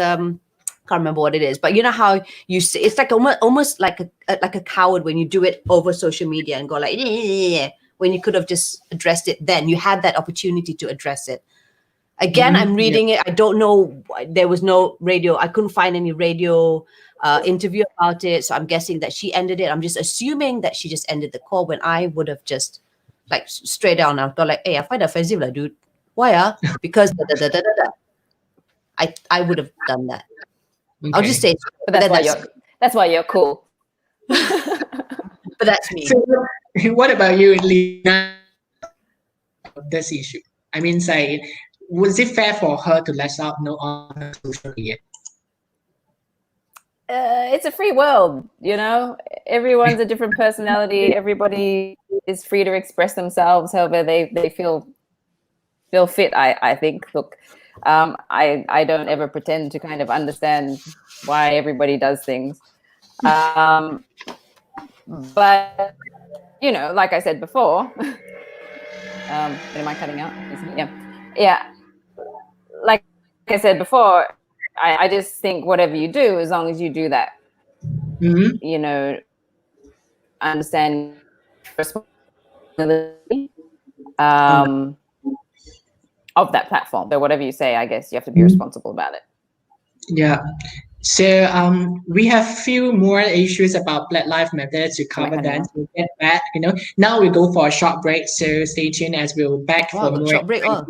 can't remember what it is, but you know how you say it's like almost like a coward when you do it over social media and go like, yeah, when you could have just addressed it then. You had that opportunity to address it. Again, I'm reading it. I don't know. There was no radio. I couldn't find any radio interview about it. So I'm guessing that she ended it. I'm just assuming that she just ended the call when I would have just like straight down. I've got like, hey, I find it offensive, like, dude. Why? Because I would have done that. Okay. I'll just say, but that's why you're cool. But that's me. So, what about you, Lena? This issue. I mean, say, was it fair for her to let out no on her social media? It's a free world, you know. Everyone's a different personality. Everybody is free to express themselves however they feel fit. I think. Look, I don't ever pretend to kind of understand why everybody does things, but you know, like I said before. Am I cutting out? Yeah. Like I said before, I just think whatever you do, as long as you do that, Mm-hmm. you know, understand responsibility of that platform. So whatever you say, I guess you have to be responsible about it. Yeah. So we have few more issues about Black Lives Matter to cover. Then we'll get back. Now we go for a short break. So stay tuned as we'll back for more. Short break. For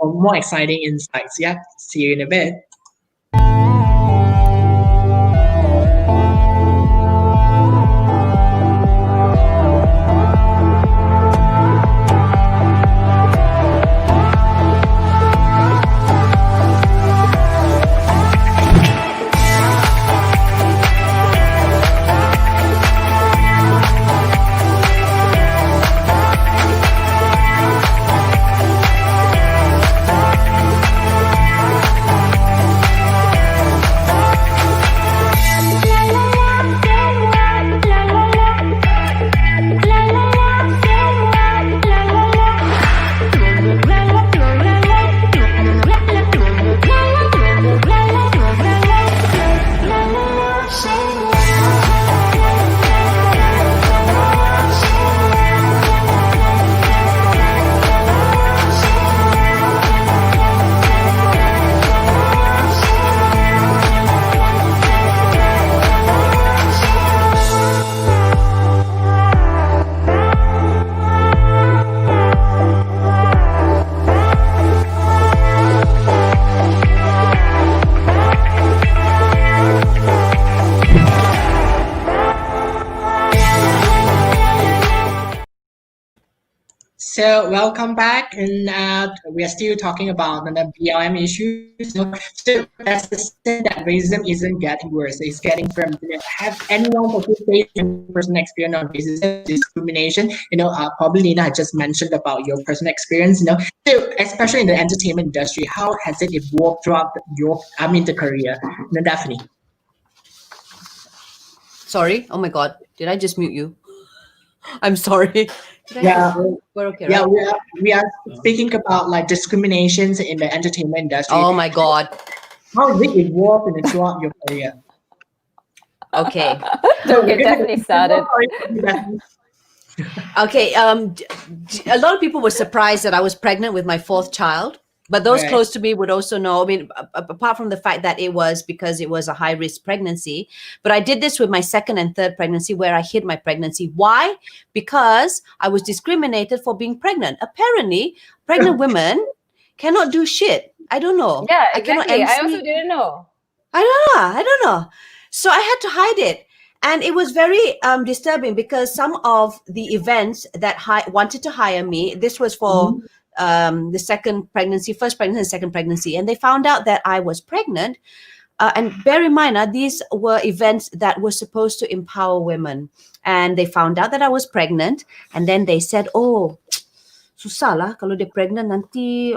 more exciting insights. Yeah. See you in a bit. So welcome back, and we are still talking about the BLM issues. So as I said, that racism isn't getting worse; it's getting firm. Have anyone participated in personal experience on racism, discrimination? Probably Lina had just mentioned about your personal experience. So especially in the entertainment industry, how has it evolved throughout the career? Daphne. Sorry. Oh my God. Did I just mute you? I'm sorry. Yeah, we're okay, yeah, right? we are speaking about like discriminations in the entertainment industry. Oh my God. How has it evolved throughout your career? Okay. Don't get Daphne started. Okay. A lot of people were surprised that I was pregnant with my fourth child. But those Right. close to me would also know, I mean, apart from the fact that it was because it was a high risk pregnancy, but I did this with my second and third pregnancy where I hid my pregnancy. Why? Because I was discriminated for being pregnant. Apparently, pregnant women cannot do shit. I don't know. Yeah, I cannot exactly. I MC. also didn't know. I don't know. So I had to hide it. And it was very disturbing because some of the events that wanted to hire me, this was for the second pregnancy, first pregnancy and second pregnancy, and they found out that I was pregnant. And bear in mind, these were events that were supposed to empower women. And they found out that I was pregnant. And then they said, oh, susah lah kalau dia pregnant nanti,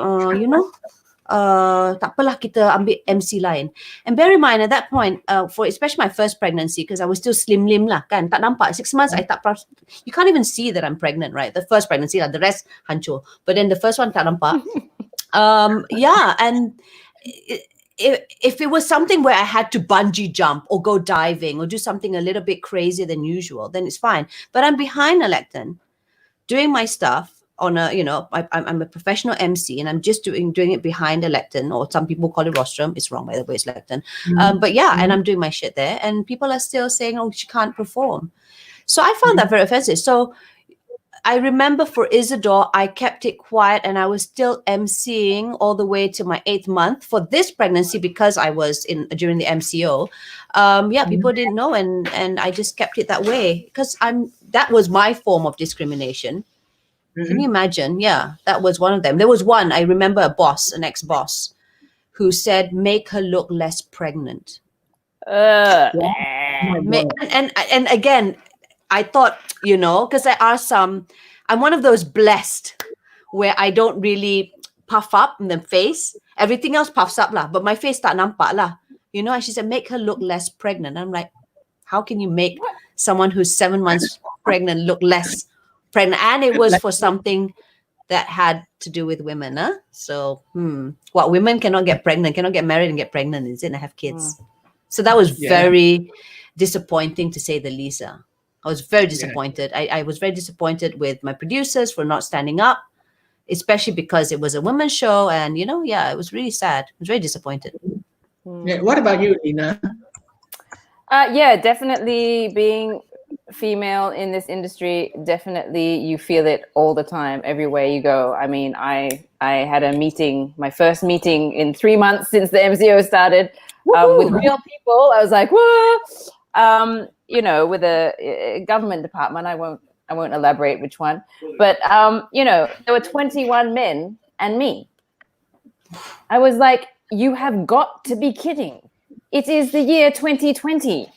tak apalah kita ambil MC lain. And bear in mind at that point, for especially my first pregnancy, because I was still slim lah kan, tak nampak 6 months. You can't even see that I'm pregnant, right? The first pregnancy, the rest hancur. But then the first one tak nampak. Yeah, and if it was something where I had to bungee jump or go diving or do something a little bit crazier than usual, then it's fine. But I'm behind a lectern doing my stuff on I'm a professional MC and I'm just doing it behind a lectern, or some people call it rostrum. It's wrong, by the way, it's lectern. But yeah, and I'm doing my shit there and people are still saying, oh, she can't perform. So I found that very offensive. So I remember for Isidore, I kept it quiet and I was still emceeing all the way to my 8th month for this pregnancy because I was in during the MCO. People didn't know, and I just kept it that way because that was my form of discrimination. Can you imagine? Yeah, that was one of them. There was one, I remember an ex-boss, who said, make her look less pregnant. And again, I thought, because there are I'm one of those blessed where I don't really puff up in the face. Everything else puffs up lah, but my face tak nampak lah. And she said, make her look less pregnant. I'm like, how can you make someone who's 7 months pregnant look less pregnant? And it was for something that had to do with women, huh? So, what, women cannot get pregnant, cannot get married and get pregnant, is it, and have kids? So that was very disappointing, to say the least. I was very disappointed. I was very disappointed with my producers for not standing up, especially because it was a women's show. And, it was really sad. I was very disappointed. Yeah. What about you, Lena? Definitely being female in this industry, definitely you feel it all the time, everywhere you go. I mean, I had a meeting, my first meeting in 3 months since the MCO started, with real people. I was like, whoa, with a government department. I won't elaborate which one, but there were 21 men and me. I was like, you have got to be kidding. It is the year 2020.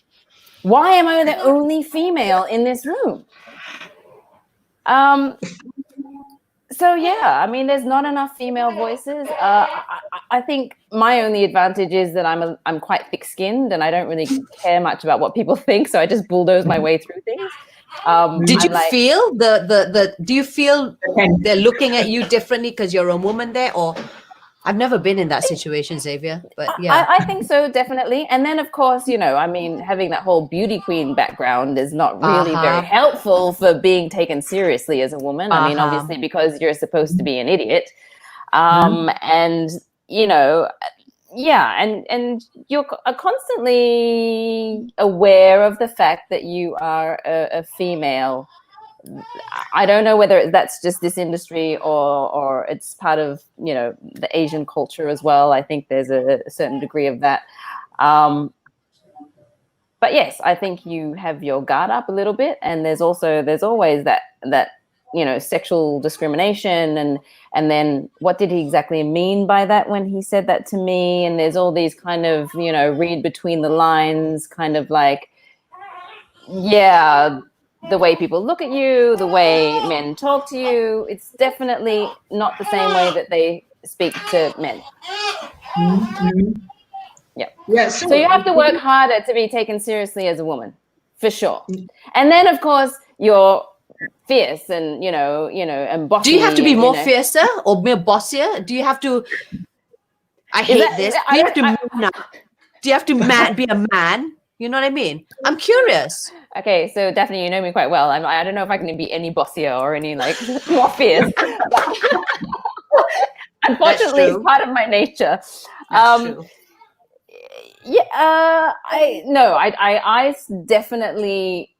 Why am I the only female in this room? So yeah, I mean, there's not enough female voices. I think my only advantage is that I'm quite thick-skinned and I don't really care much about what people think, so I just bulldoze my way through things. Did you feel do you feel they're looking at you differently because you're a woman there, or? I've never been in that situation, Xavier, but yeah. I think so, definitely. And then, of course, I mean, having that whole beauty queen background is not really very helpful for being taken seriously as a woman. I mean, obviously, because you're supposed to be an idiot. And, and you're constantly aware of the fact that you are a female. I don't know whether that's just this industry or it's part of, the Asian culture as well. I think there's a certain degree of that. But yes, I think you have your guard up a little bit. And there's always that sexual discrimination. And then what did he exactly mean by that when he said that to me? And there's all these kind of, read between the lines, kind of like, the way people look at you, the way men talk to you, it's definitely not the same way that they speak to men. Yeah. So you have to work harder to be taken seriously as a woman, for sure. And then, of course, you're fierce and, and bossy. Do you have to be more fiercer or more bossier? Do you have to... I hate this. Do you have to man up? Do you have to be a man? You know what I mean? I'm curious. Okay, so Daphne, you know me quite well. I don't know if I can be any bossier or any more fierce. Unfortunately, it's part of my nature. I definitely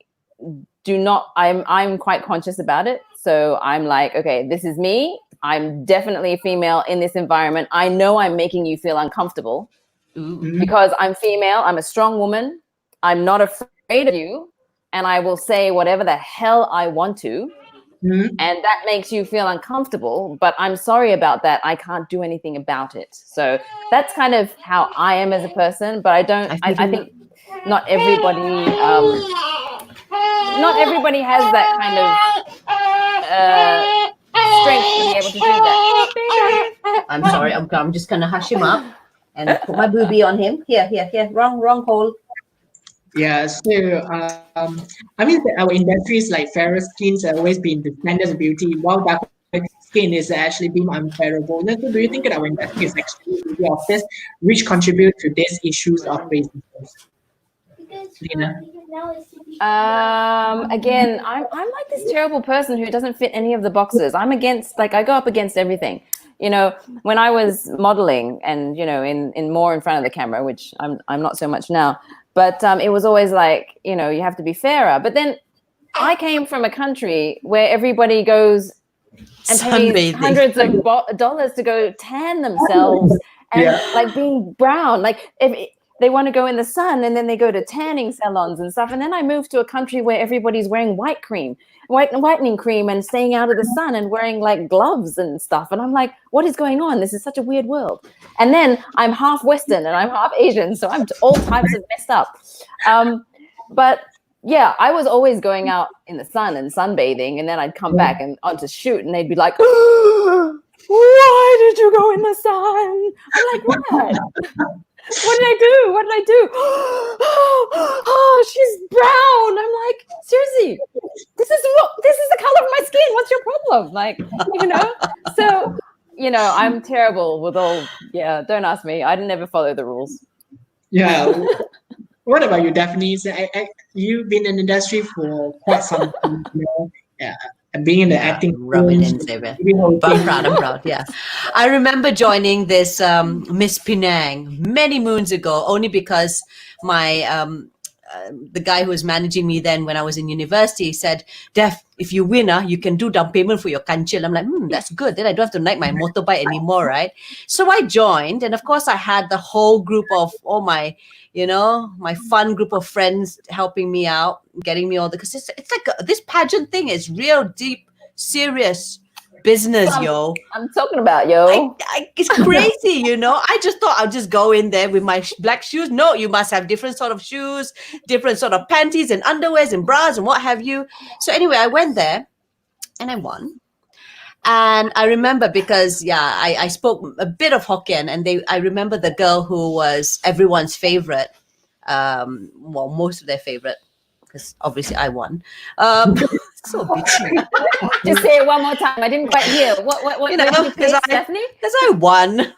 do not. I'm quite conscious about it. So I'm like, okay, this is me. I'm definitely a female in this environment. I know I'm making you feel uncomfortable because I'm female. I'm a strong woman. I'm not afraid of you. And I will say whatever the hell I want to. And that makes you feel uncomfortable. But I'm sorry about that. I can't do anything about it. So that's kind of how I am as a person. But I think not everybody has that kind of strength to be able to do that. I'm sorry. I'm just going to hush him up and put my booby on him. Here. Wrong hole. Yeah, so I mean, our industry is like fairer skins have always been the standard of beauty, while dark skin is actually being unfavorable. So do you think that our industry is actually really of this, which contribute to these issues of racism? Lena? Again, I'm like this terrible person who doesn't fit any of the boxes. I go up against everything. When I was modeling and, in more in front of the camera, which I'm not so much now, but it was always like, you have to be fairer. But then I came from a country where everybody goes and pays Sunbathing. hundreds of dollars to go tan themselves and Yeah. like being brown. Like if they want to go in the sun and then they go to tanning salons and stuff. And then I moved to a country where everybody's wearing whitening cream and staying out of the sun and wearing like gloves and stuff. And I'm like, what is going on? This is such a weird world. And then I'm half Western and I'm half Asian. So I'm all types of messed up. But yeah, I was always going out in the sun and sunbathing, and then I'd come back and onto shoot, and they'd be like, "Why did you go in the sun?" I'm like, "What? What did I do? What did I do? Oh, she's brown." I'm like, "Seriously, this is the color of my skin. What's your problem?" Like, So, I'm terrible with all. Yeah, don't ask me. I never follow the rules. Yeah. What about you, Daphne? You've been in the industry for quite some time, and being in the acting. Rub it in, Xavier. But I'm proud. Yeah, I remember joining this Miss Penang many moons ago, only because my the guy who was managing me then when I was in university said, "Def, if you win, you can do down payment for your kanchil." I'm like, that's good. Then I don't have to ride my motorbike anymore, right? So I joined, and of course I had the whole group of all my, my fun group of friends helping me out, getting me all because it's like this pageant thing is real deep, serious business, yo. I'm talking about, yo. It's crazy, I just thought I'll just go in there with my black shoes. No, you must have different sort of shoes, different sort of panties and underwears and bras and what have you. So anyway, I went there and I won. And I remember because, I spoke a bit of Hokkien, and I remember the girl who was everyone's favorite. Most of their favorite, because obviously I won. So bitchy. Just say it one more time. I didn't quite hear. What did you say, Stephanie? Because I won.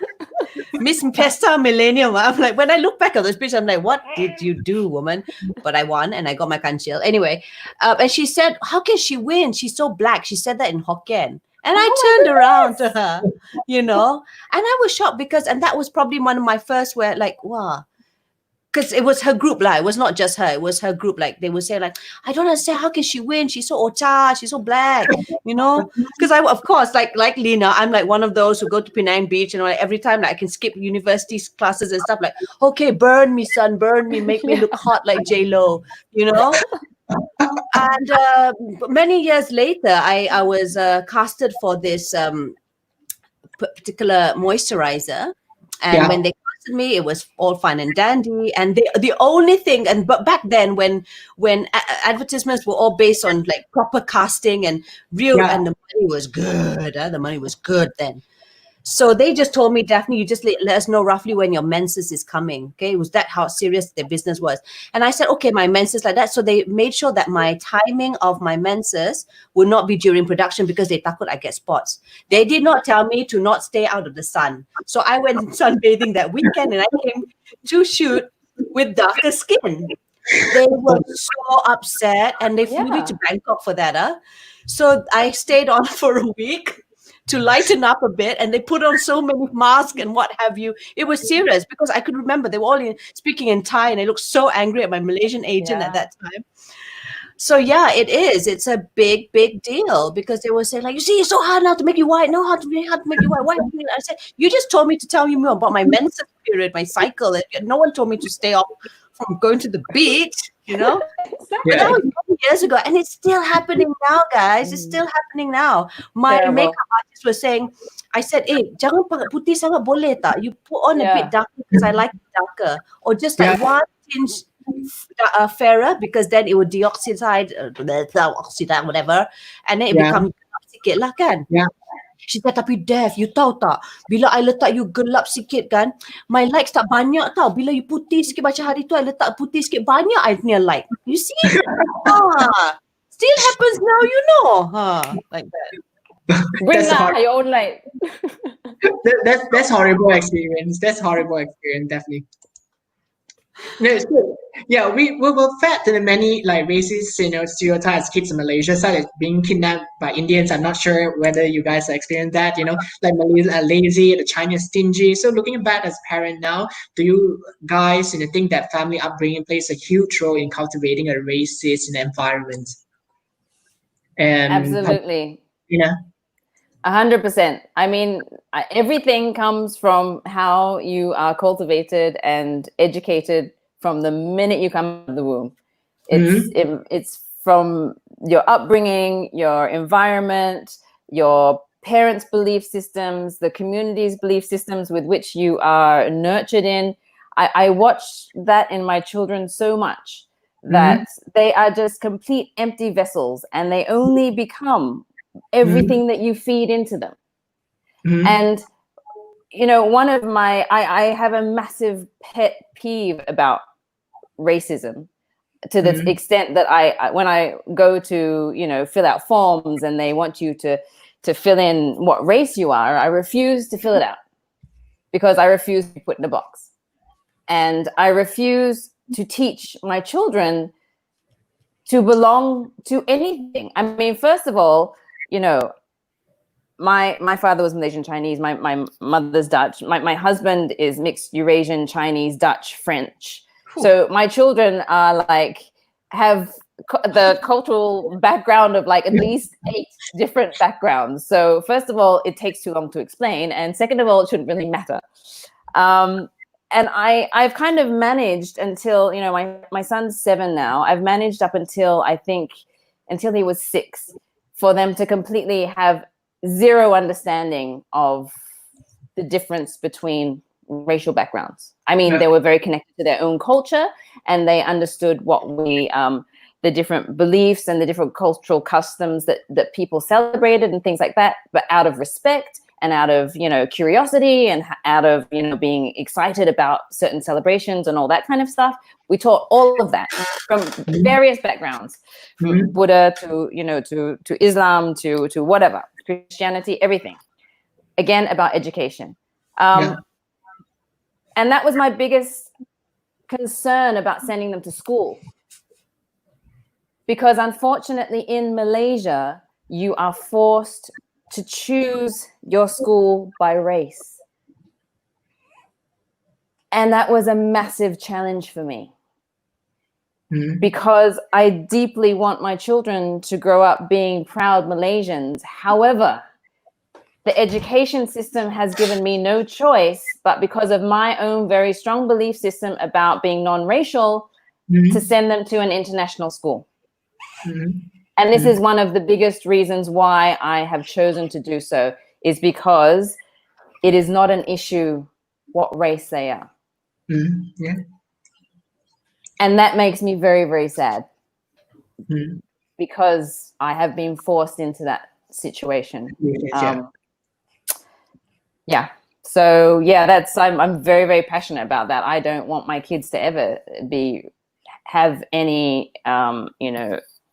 Miss Pesta Millennium. I'm like, when I look back at this picture, I'm like, what did you do, woman? But I won and I got my kanchil. Anyway, and she said, how can she win? She's so black. She said that in Hokkien. And I turned around to her, and I was shocked and that was probably one of my first where like, wow. Because it was her group, it was not just her. It was her group. Like they would say, like, I don't understand. How can she win? She's so ocha. She's so black, Because I, of course, like Lena, I'm like one of those who go to Penang Beach and every time I can skip university classes and stuff. Like, okay, burn me, son, burn me, make me look hot like J-Lo, And many years later, I was casted for this particular moisturizer, and when they me, it was all fine and dandy, and the only thing, but back then when advertisements were all based on like proper casting and real, and the money was good. The money was good then. So they just told me, Daphne, you just let us know roughly when your menses is coming. Okay, it was that how serious their business was. And I said, okay, my menses like that. So they made sure that my timing of my menses would not be during production because they thought I get spots. They did not tell me to not stay out of the sun. So I went sunbathing that weekend and I came to shoot with darker skin. They were so upset and they flew me to Bangkok for that. So I stayed on for a week to lighten up a bit, and they put on so many masks and what have you. It was serious because I could remember they were all speaking in Thai, and I looked so angry at my Malaysian agent at that time. So it is. It's a big, big deal because they were saying like, you see, it's so hard now to make you white. No, how to make you white. Why? I said, you just told me to tell you more about my menstrual period, my cycle. No one told me to stay off from going to the beach. But that was many years ago, and it's still happening now, guys. It's still happening now. My makeup artist was saying, I said, jangan pakai putih sangat boleh tak? You put on a bit darker because I like it darker, or just like one tinge fairer because then it would deoxide, whatever, and then it becomes gelap sikit lah kan. She said, tapi Dev, you tahu tak, bila I letak you gelap sikit kan, my likes tak banyak tau. Bila you putih sikit macam hari tu, I letak putih sikit banyak, I punya like. You see? Still happens now, like that. Bring out your own light. That's horrible experience. That's horrible experience, definitely. No, it's good. Yeah, we were fed to the many like racist, stereotypes kids in Malaysia, such as being kidnapped by Indians. I'm not sure whether you guys experienced that. Like Malays are lazy, the Chinese stingy. So looking back as a parent now, do you guys think that family upbringing plays a huge role in cultivating a racist environment? and Absolutely. you know. 100%. I mean, everything comes from how you are cultivated and educated from the minute you come out of the womb. It's from your upbringing, your environment, your parents' belief systems, the community's belief systems with which you are nurtured in. I watch that in my children so much that they are just complete empty vessels, and they only become everything that you feed into them. And one of my I have a massive pet peeve about racism, to the extent that I when I go to fill out forms and they want you to fill in what race you are, I refuse to fill it out because I refuse to be put in a box. And I refuse to teach my children to belong to anything. I mean, first of all, my father was Malaysian Chinese. My mother's Dutch. My husband is mixed Eurasian, Chinese, Dutch, French. So my children are have the cultural background of at least 8 different backgrounds. So first of all, it takes too long to explain. And second of all, it shouldn't really matter. And I've kind of managed until, my son's 7 now. I've managed up until he was 6 for them to completely have zero understanding of the difference between racial backgrounds. I mean, they were very connected to their own culture, and they understood what the different beliefs and the different cultural customs that people celebrated and things like that, but out of respect and out of, curiosity and out of, being excited about certain celebrations and all that kind of stuff. We taught all of that from various backgrounds, from Buddha to Islam to whatever, Christianity, everything. Again, about education. And that was my biggest concern about sending them to school. Because unfortunately in Malaysia, you are forced to choose your school by race. And that was a massive challenge for me. Because I deeply want my children to grow up being proud Malaysians. However, the education system has given me no choice, but because of my own very strong belief system about being non-racial, to send them to an international school. And this is one of the biggest reasons why I have chosen to do so, is because it is not an issue what race they are. And that makes me very, very sad, because I have been forced into that situation. So I'm very, very passionate about that. I don't want my kids to ever have any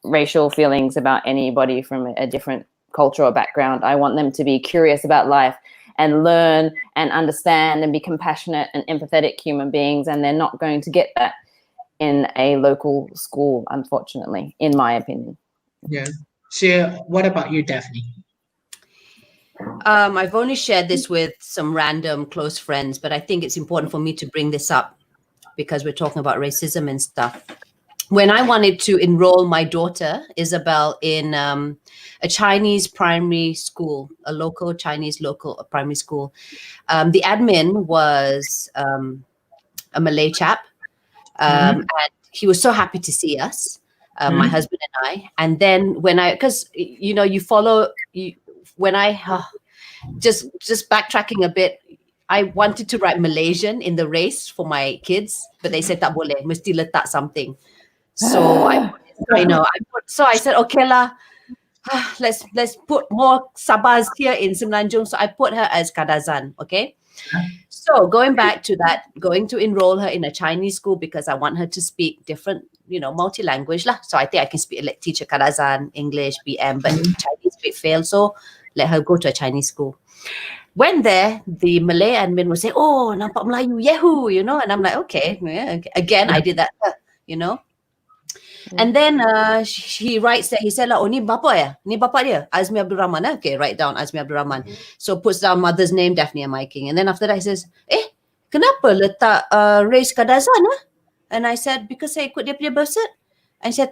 racial feelings about anybody from a different culture or background. I want them to be curious about life and learn and understand and be compassionate and empathetic human beings, and they're not going to get that in a local school, unfortunately, in my opinion. So what about you, Daphne? I've only shared this with some random close friends, but I think it's important for me to bring this up because we're talking about racism and stuff. When I wanted to enroll my daughter, Isabel, in a Chinese primary school, a local Chinese primary school, the admin was a Malay chap. And he was so happy to see us, my husband and I. And then just backtracking a bit, I wanted to write Malaysian in the race for my kids, but they said tak boleh, mesti letak something. So I said, okay lah, let's put more Sabahs here in Semenanjung. So I put her as Kadazan, okay? So going back to that, going to enroll her in a Chinese school because I want her to speak different, multi-language lah. So I think I can teach her Kadazan, English, BM, but Chinese bit fail. So let her go to a Chinese school. When there, the Malay admin would say, oh, nampak Melayu, yahoo, and I'm like, okay. Again, I did that, And then he writes that, he said, oh, ni bapa ya? Ni bapa dia, Azmi Abdul Rahman. Okay, write down Azmi Abdul Rahman. So puts down mother's name, Daphne Amaiking. And then after that, he says, kenapa letak race Kadazan? And I said, because saya ikut dia punya birth cert. And he said,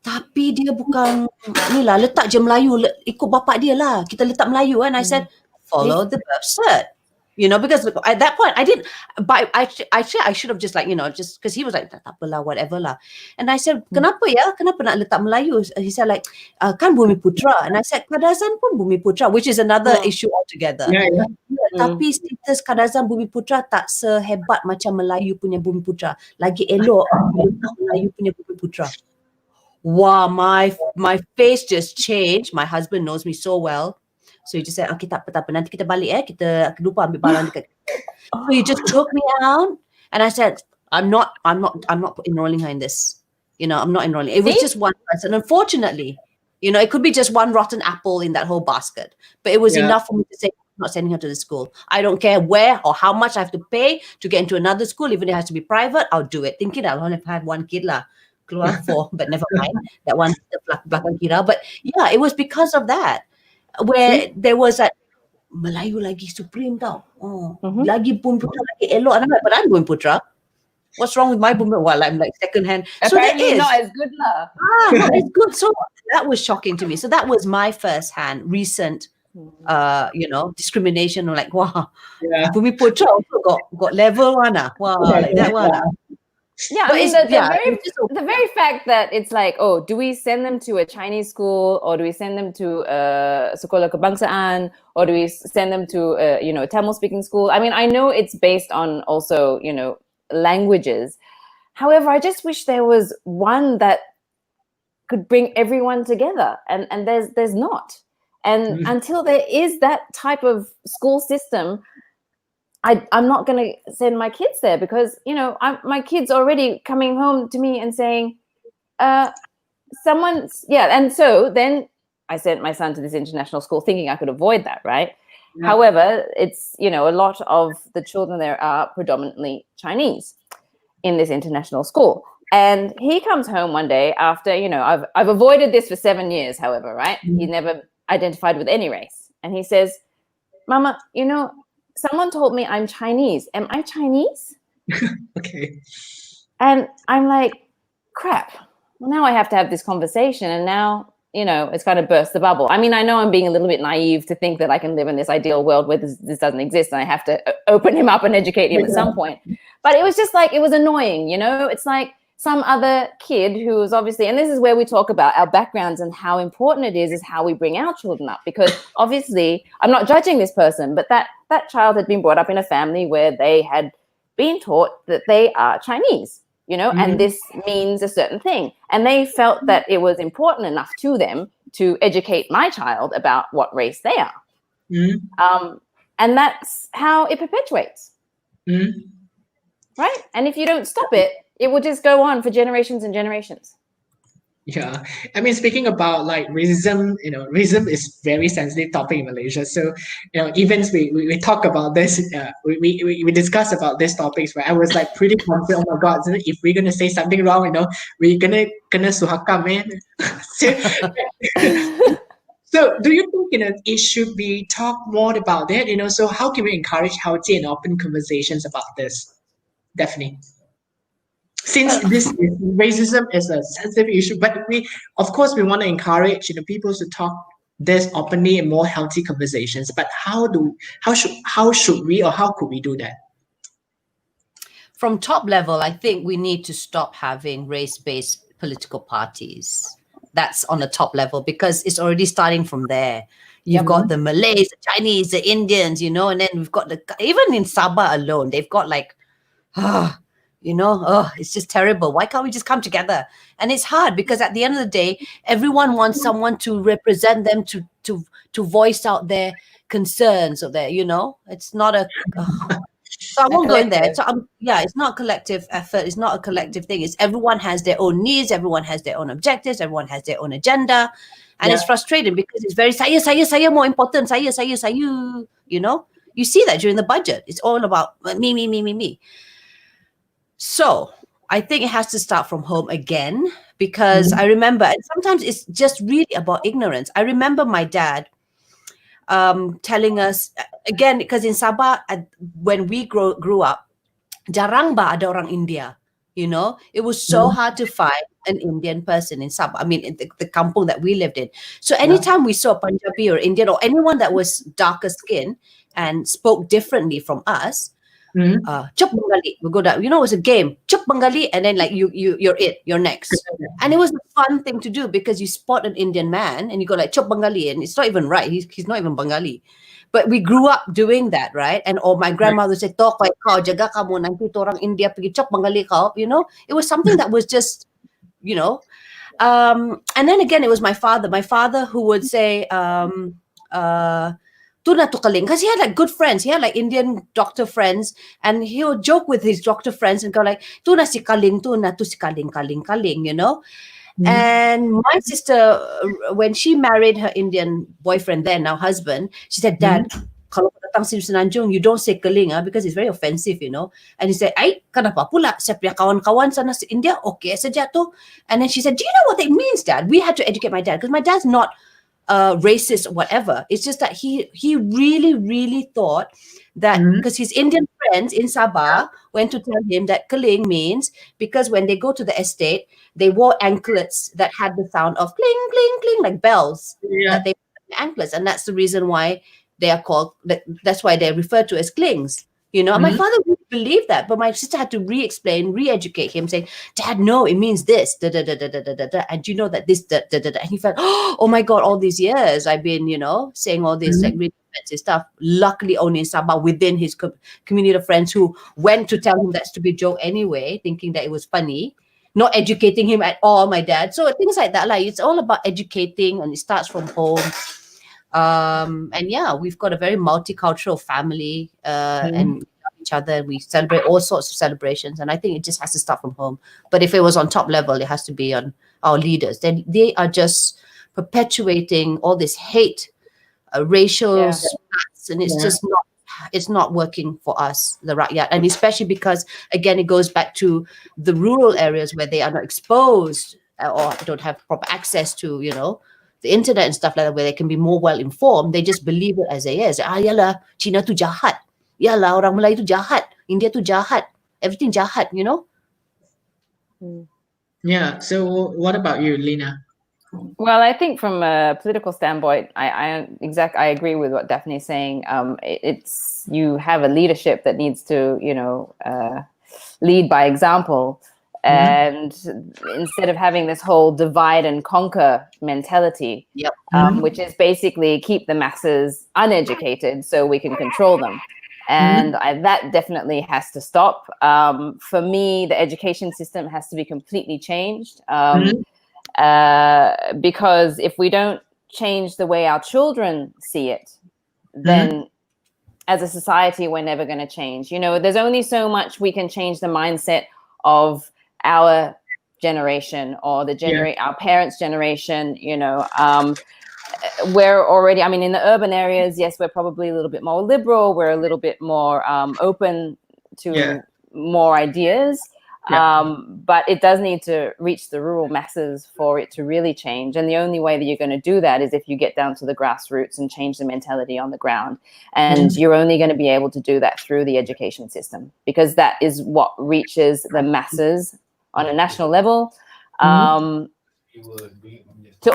Tapi dia bukan ni lah, letak je Melayu, ikut bapak dia lah. Kita letak Melayu kan. I said, follow the birth cert. You know, because at that point I didn't, but I should have just like, you know, just because he was like, tak apalah, whatever lah. And I said, kenapa ya? Kenapa nak letak Melayu? He said like, kan Bumi Putra. And I said, Kadazan pun Bumi Putra, which is another issue altogether. Yeah. Tapi status Kadazan Bumi Putra tak sehebat macam Melayu punya Bumi Putra. Lagi elok Melayu punya Bumi Putra. Wow, my face just changed. My husband knows me so well. So he just said, okay, tak apa, nanti kita balik kita lupa ambil barang dekat. So he just took me out and I said, I'm not enrolling her in this. You know, I'm not enrolling. It was just one person. Unfortunately, you know, it could be just one rotten apple in that whole basket. But it was enough for me to say, I'm not sending her to the school. I don't care where or how much I have to pay to get into another school. Even if it has to be private, I'll do it. Thinking I'll only have one kid lah. Keluar 4, but never mind. That one, the belakang kira. But yeah, it was because of that. Where there was that Melayu lagi supreme tau. Lagi Bumi Putra lagi elok. And I'm like, but I'm Bumi Putra. What's wrong with my Bumi? Well, I'm like second hand. Apparently not as good lah. Not as good. So that was shocking to me. So that was my first hand recent you know, discrimination. Like, wow, Bumi Putra also got level one. Wow, like that one. Yeah, I mean, the very fact that it's like, oh, do we send them to a Chinese school or do we send them to Sekolah Kebangsaan or do we send them to you know, a Tamil-speaking school? I mean, I know it's based on also, you know, languages. However, I just wish there was one that could bring everyone together, and there's not. And until there is that type of school system, I'm not going to send my kids there because, you know, my kid's already coming home to me and saying, and so then I sent my son to this international school thinking I could avoid that, right? Yeah. However, it's, you know, a lot of the children there are predominantly Chinese in this international school. And he comes home one day after, you know, I've avoided this for 7 years, however, right? He never identified with any race. And he says, Mama, you know, someone told me I'm Chinese. Am I Chinese? Okay. And I'm like, crap. Well, now I have to have this conversation. And now, you know, it's kind of burst the bubble. I mean, I know I'm being a little bit naive to think that I can live in this ideal world where this doesn't exist and I have to open him up and educate him at some point. But it was just like, it was annoying, you know? It's like some other kid who was obviously, and this is where we talk about our backgrounds and how important it is how we bring our children up. Because obviously, I'm not judging this person, but that child had been brought up in a family where they had been taught that they are Chinese, you know, and this means a certain thing. And they felt that it was important enough to them to educate my child about what race they are. And that's how it perpetuates. Right? And if you don't stop it, it will just go on for generations and generations. Yeah, I mean, speaking about like racism, you know, racism is very sensitive topic in Malaysia. So, you know, even we talk about this, we discuss about these topics, right? I was like pretty confident. Oh my God, if we're gonna say something wrong, you know, we're gonna suhaka, man. So, do you think, you know, it should be talked more about that? You know, so how can we encourage healthy and open conversations about this? Definitely. Since racism is a sensitive issue, but we, of course, we want to encourage, you know, people to talk this openly and more healthy conversations. But how should we or how could we do that? From top level, I think we need to stop having race-based political parties. That's on the top level because it's already starting from there. You've got the Malays, the Chinese, the Indians, you know, and then we've got even in Sabah alone, they've got like, you know, it's just terrible. Why can't we just come together? And it's hard because at the end of the day, everyone wants someone to represent them, to voice out their concerns or their, you know, it's not a. So I won't go in there. So it's not a collective effort. It's not a collective thing. It's everyone has their own needs. Everyone has their own objectives. Everyone has their own agenda, and it's frustrating because it's very saya more important. Saya. You know, you see that during the budget. It's all about me. So I think it has to start from home again because I remember, and sometimes it's just really about ignorance. I remember my dad telling us, again, because in Sabah, when we grew up, jarang ba ada orang India. It was so hard to find an Indian person in Sabah. I mean, in the kampung that we lived in. So anytime we saw Punjabi or Indian or anyone that was darker skin and spoke differently from us, Chup Bengali, we go down. It was a game. Chup Bengali, and then like you're next. And it was a fun thing to do because you spot an Indian man and you go like Chup Bengali, and it's not even right. He's not even Bengali. But we grew up doing that, right? And my grandmother said, "Tok kau jaga kamu nanti orang India pergi Chup Bengali kau." It was something that was just, and then again, it was my father. My father who would say, Tuna to kaling, because he had like good friends. He had like Indian doctor friends, and he would joke with his doctor friends and go like, Tuna si kaling, tuna tu si kaling, kaling, kaling, And my sister, when she married her Indian boyfriend, then now husband, she said, Dad, kalau datang sini Semenanjung, you don't say kaling, because it's very offensive, And he said, ay, kenapa pula? Saya punya kawan-kawan sana di India, okay saja tu. And then she said, do you know what it means, Dad? We had to educate my dad, because my dad's not racist or whatever. It's just that he really, really thought that because his Indian friends in Sabah went to tell him that kaling means because when they go to the estate, they wore anklets that had the sound of cling, cling, cling, like bells that they put in the anklets. And that's the reason why they are called, that's why they're referred to as clings. And my father really believed that, but my sister had to re-explain, re-educate him, saying, Dad, no, it means this, da, da, da, da, da, da, da, and you know that this, da, da, da, da. And he felt, oh my God, all these years I've been, saying all this like really offensive stuff. Luckily, only in Sabah, within his community of friends who went to tell him that stupid joke anyway, thinking that it was funny, not educating him at all, my dad. So things like that, like it's all about educating, and it starts from home. And yeah, we've got a very multicultural family, and we love each other, and we celebrate all sorts of celebrations. And I think it just has to start from home. But if it was on top level, it has to be on our leaders. Then they are just perpetuating all this hate, racial spats, and it's just not. It's not working for us, the Rakyat, and especially because again, it goes back to the rural areas where they are not exposed or don't have proper access to, the internet and stuff like that, where they can be more well informed. They just believe it as it is. Yalah, China tu jahat. Yalah, orang Melayu tu jahat. India tu jahat. Everything jahat, Yeah. So what about you, Lena? Well, I think from a political standpoint, I agree with what Daphne is saying. It's you have a leadership that needs to, lead by example. And instead of having this whole divide and conquer mentality, which is basically keep the masses uneducated so we can control them. And that definitely has to stop. For me, the education system has to be completely changed. Because if we don't change the way our children see it, then as a society, we're never going to change. There's only so much we can change the mindset of our generation or our parents' generation. We're already, in the urban areas, yes, we're probably a little bit more liberal. We're a little bit more open to more ideas. But it does need to reach the rural masses for it to really change. And the only way that you're going to do that is if you get down to the grassroots and change the mentality on the ground. And you're only going to be able to do that through the education system, because that is what reaches the masses on a national level, to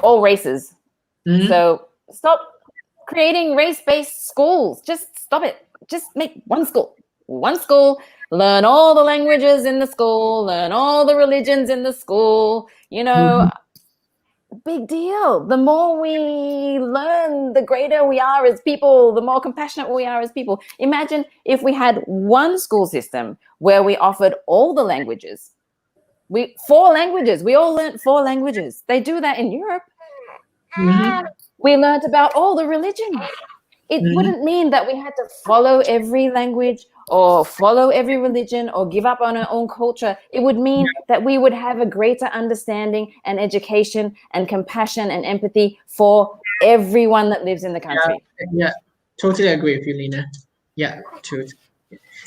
all races. So stop creating race-based schools. Just stop it. Just make one school. Learn all the languages in the school, learn all the religions in the school, big deal. The more we learn, the greater we are as people, the more compassionate we are as people. Imagine if we had one school system where we offered all the languages. 4 languages. We all learned 4 languages. They do that in Europe. We learned about all the religions. It wouldn't mean that we had to follow every language or follow every religion or give up on our own culture. It would mean that we would have a greater understanding and education and compassion and empathy for everyone that lives in the country. Yeah, totally agree with you, Lena. Yeah, true.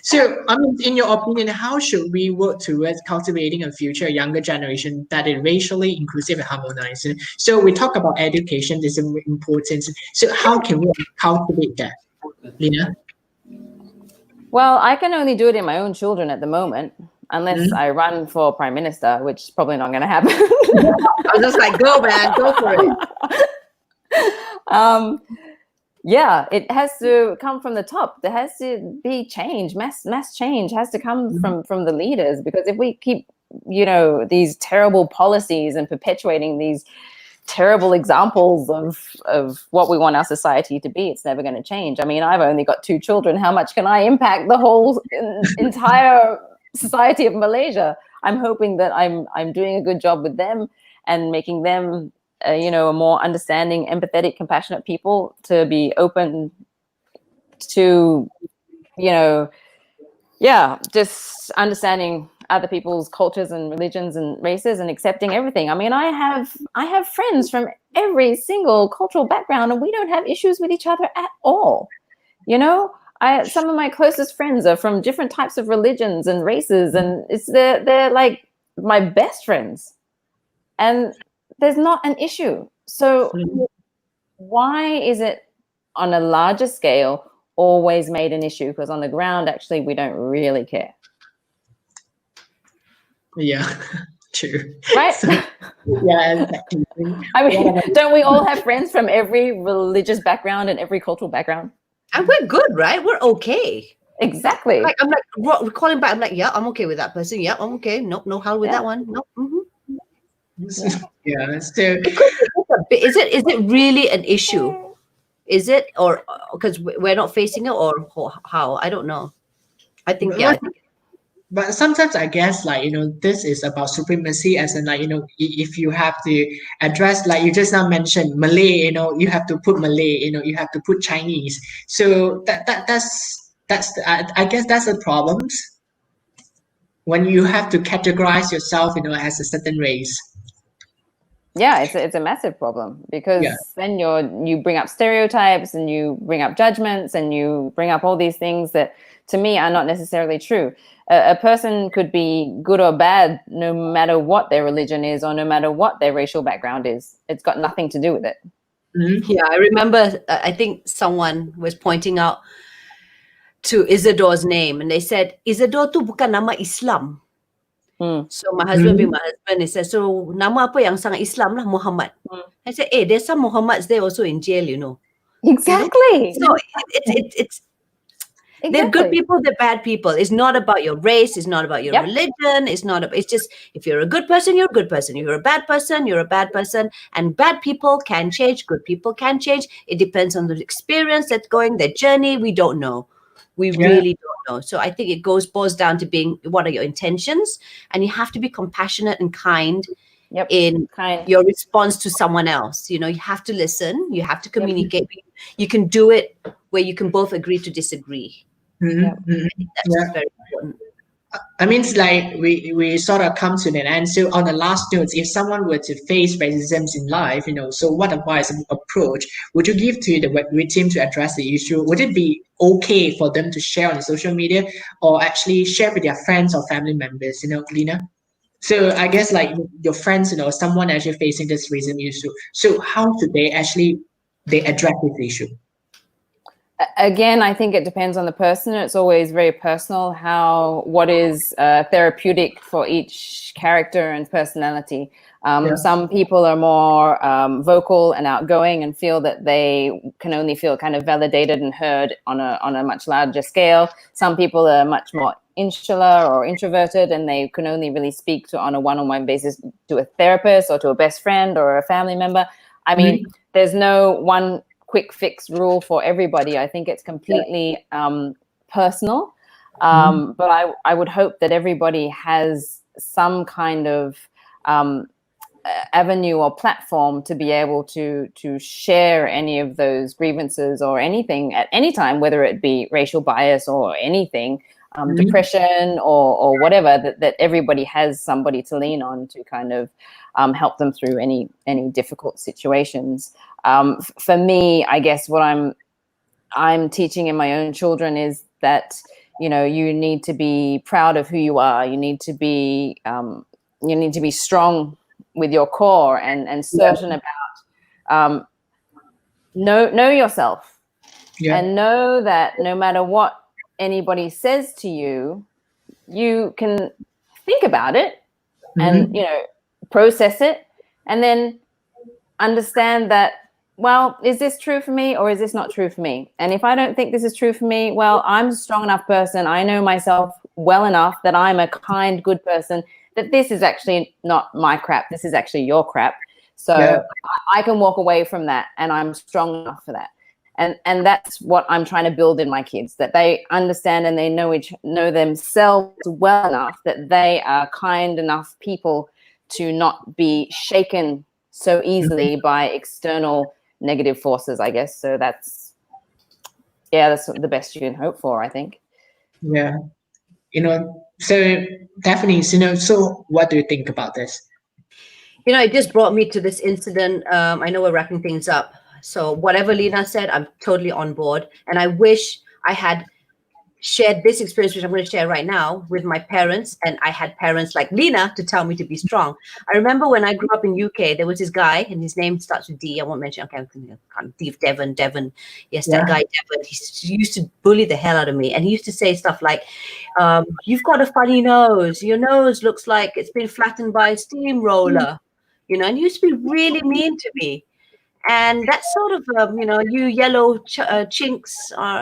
So, in your opinion, how should we work towards cultivating a future younger generation that is racially inclusive and harmonized? So we talk about education is important. So how can we cultivate that, Lena? Well, I can only do it in my own children at the moment. unless I run for prime minister, which is probably not going to happen. I was just like, go, man, go for it. Yeah, it has to come from the top. There has to be change. Mass change has to come from the leaders, because if we keep, these terrible policies and perpetuating these terrible examples of what we want our society to be, it's never going to change. I mean, I've only got 2 children. How much can I impact the whole entire society of Malaysia? I'm hoping that I'm doing a good job with them and making them a more understanding, empathetic, compassionate people, to be open to, just understanding other people's cultures and religions and races and accepting everything. I mean, I have friends from every single cultural background, and we don't have issues with each other at all. Some of my closest friends are from different types of religions and races, and they're like my best friends, and there's not an issue. So why is it on a larger scale always made an issue? Because on the ground, actually, we don't really care. Yeah, true. Right? Yeah, exactly. I mean, don't we all have friends from every religious background and every cultural background? And we're good, right? We're okay. Exactly. I'm like calling back. I'm like, yeah, I'm okay with that person. Yeah, I'm okay. Nope, no hell with that one. Nope. Yeah, so Is it really an issue? Is it, or because we're not facing it, or how? I don't know. I think but sometimes I guess, like, this is about supremacy, as in, like, if you have to address, like you just now mentioned, Malay, you have to put Malay, you have to put Chinese. So I guess that's the problems when you have to categorize yourself, as a certain race. Yeah, it's a massive problem, because then you bring up stereotypes and you bring up judgments and you bring up all these things that, to me, are not necessarily true. A person could be good or bad no matter what their religion is, or no matter what their racial background is. It's got nothing to do with it. Yeah, I remember, I think someone was pointing out to Isidore's name, and they said, Isidore tu bukan nama Islam. So my husband being my husband, he said, so nama apa yang sangat Islam lah, Muhammad. I said, there's some Muhammads there also in jail, Exactly. So it's they're good people, they're bad people. It's not about your race, it's not about your religion, it's just, if you're a good person, you're a good person. If you're a bad person, you're a bad person. And bad people can change, good people can change. It depends on the experience that's going, their journey. We don't know. We really don't know. So I think it boils down to being, what are your intentions? And you have to be compassionate and kind in your response to someone else. You have to listen, you have to communicate. You can do it where you can both agree to disagree. I think that's very important. I mean, it's like we sort of come to an end. So on the last notes, if someone were to face racism in life, so what advice and approach would you give to the victim to address the issue? Would it be okay for them to share on the social media, or actually share with their friends or family members, Lena? So I guess, like, your friends, someone actually facing this racism issue. So how should they address this issue? Again, I think it depends on the person. It's always very personal what is therapeutic for each character and personality. Some people are more vocal and outgoing and feel that they can only feel kind of validated and heard on a much larger scale. Some people are much more insular or introverted, and they can only really speak on a one-on-one basis to a therapist or to a best friend or a family member. I mean, there's no one quick fix rule for everybody. I think it's completely personal. But I would hope that everybody has some kind of avenue or platform to be able to share any of those grievances or anything at any time, whether it be racial bias or anything, depression or whatever, that everybody has somebody to lean on to kind of help them through any difficult situations. For me, I guess what I'm teaching in my own children is that, you need to be proud of who you are. You need to be strong with your core and certain about know yourself, and know that no matter what anybody says to you, you can think about it and, you know, process it, and then understand that, well, is this true for me or is this not true for me? And if I don't think this is true for me, well, I'm a strong enough person. I know myself well enough that I'm a kind, good person, that this is actually not my crap. This is actually your crap. So I can walk away from that, and I'm strong enough for that. And that's what I'm trying to build in my kids, that they understand and they know themselves well enough that they are kind enough people to not be shaken so easily by external negative forces, I guess. So that's the best you can hope for, I think. Yeah. So definitely, so what do you think about this? It just brought me to this incident. I know we're wrapping things up. So whatever Lena said, I'm totally on board. And I wish I had shared this experience, which I'm going to share right now, with my parents. And I had parents like Lena to tell me to be strong. I remember when I grew up in UK, there was this guy, and his name starts with D. I won't mention. Okay, Devon. Yes, that guy, Devon. He used to bully the hell out of me. And he used to say stuff like, you've got a funny nose. Your nose looks like it's been flattened by a steamroller. And he used to be really mean to me. And that's sort of, you yellow chinks,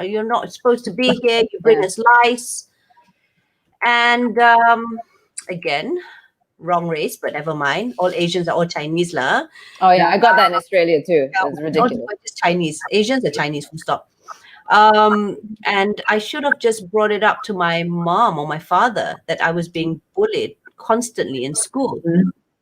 you're not supposed to be here. You bring us lice. And again, wrong race, but never mind. All Asians are all Chinese, lah. Oh yeah, I got that in Australia too. It's ridiculous. Not just Chinese. Asians are Chinese. Full stop. And I should have just brought it up to my mom or my father that I was being bullied constantly in school.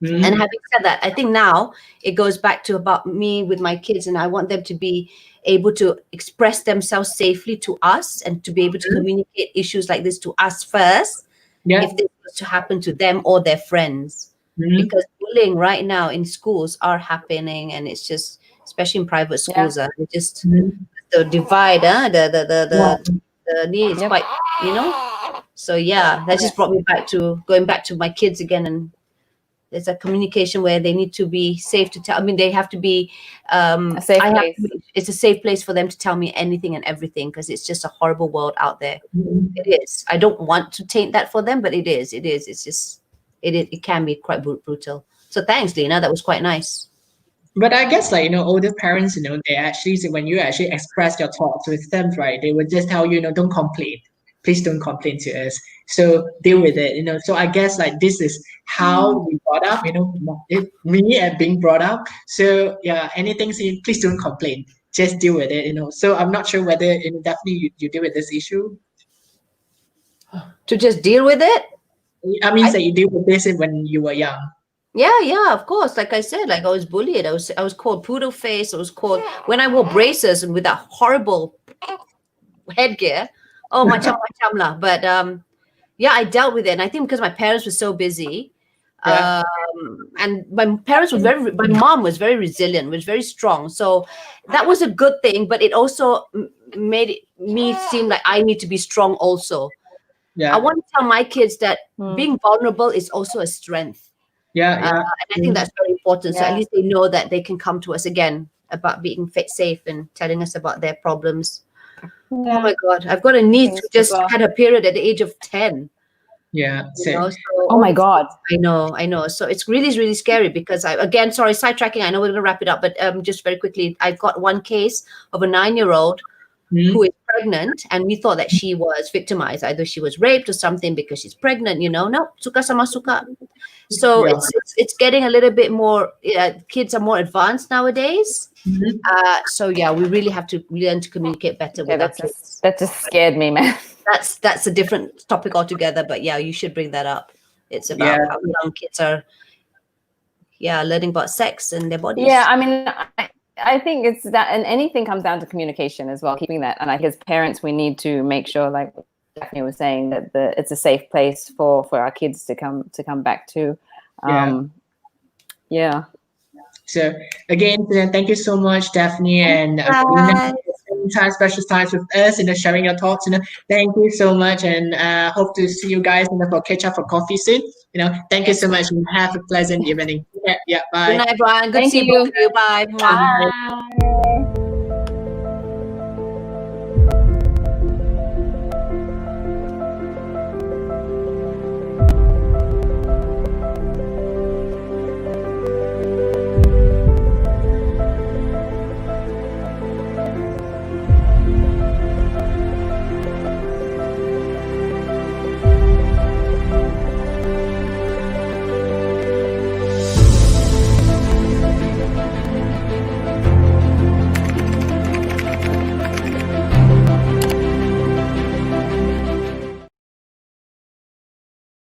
And having said that, I think now it goes back to about me with my kids, and I want them to be able to express themselves safely to us and to be able to communicate issues like this to us first, if this was to happen to them or their friends. Because bullying right now in schools are happening, and it's just, especially in private schools, just the divide, the need is quite, So that just brought me back to going back to my kids again, and there's a communication where they need to be safe to tell. I mean, they have to be a safe place. It's a safe place for them to tell me anything and everything, because it's just a horrible world out there. It is. I don't want to taint that for them, but it is. It is. It's just it can be quite brutal. So thanks, Lena. That was quite nice. But I guess, older parents, they actually, when you actually express your thoughts with them, right, they would just tell you, don't complain. Please don't complain to us. So deal with it, So I guess this is how we brought up, me and being brought up. So anything, please don't complain. Just deal with it, So I'm not sure whether definitely you deal with this issue. To just deal with it? I mean, you deal with this when you were young. Yeah, of course. Like I said, I was bullied. I was called poodle face. I was called when I wore braces and with that horrible headgear. Oh, macam lah. But I dealt with it. And I think because my parents were so busy, and my mom was very resilient, was very strong. So that was a good thing, but it also made me seem like I need to be strong also. I want to tell my kids that being vulnerable is also a strength. And I think that's very important. So at least they know that they can come to us again about being safe and telling us about their problems. Oh my God, I've got a niece who just had a period at the age of 10. So, oh my God. I know. So it's really, really scary because sorry, sidetracking. I know we're going to wrap it up, but just very quickly, I've got one case of a 9-year-old who is pregnant, and we thought that she was victimized. Either she was raped or something because she's pregnant, No, suka sama suka. So it's getting a little bit more, kids are more advanced nowadays. So we really have to learn to communicate better with our kids. That just scared me, man. That's a different topic altogether, but you should bring that up. It's about how young kids are learning about sex and their bodies. I mean, I think it's that, and anything comes down to communication as well, keeping that. And I think as parents, we need to make sure, like Daphne was saying, that it's a safe place for our kids to come back to. So again, thank you so much, Daphne, and special times with us, sharing your thoughts. Thank you so much, and hope to see you guys for catch up for coffee soon. Thank you so much, and have a pleasant evening. Bye. Good night, Brian. Good to see you. Bye. Bye.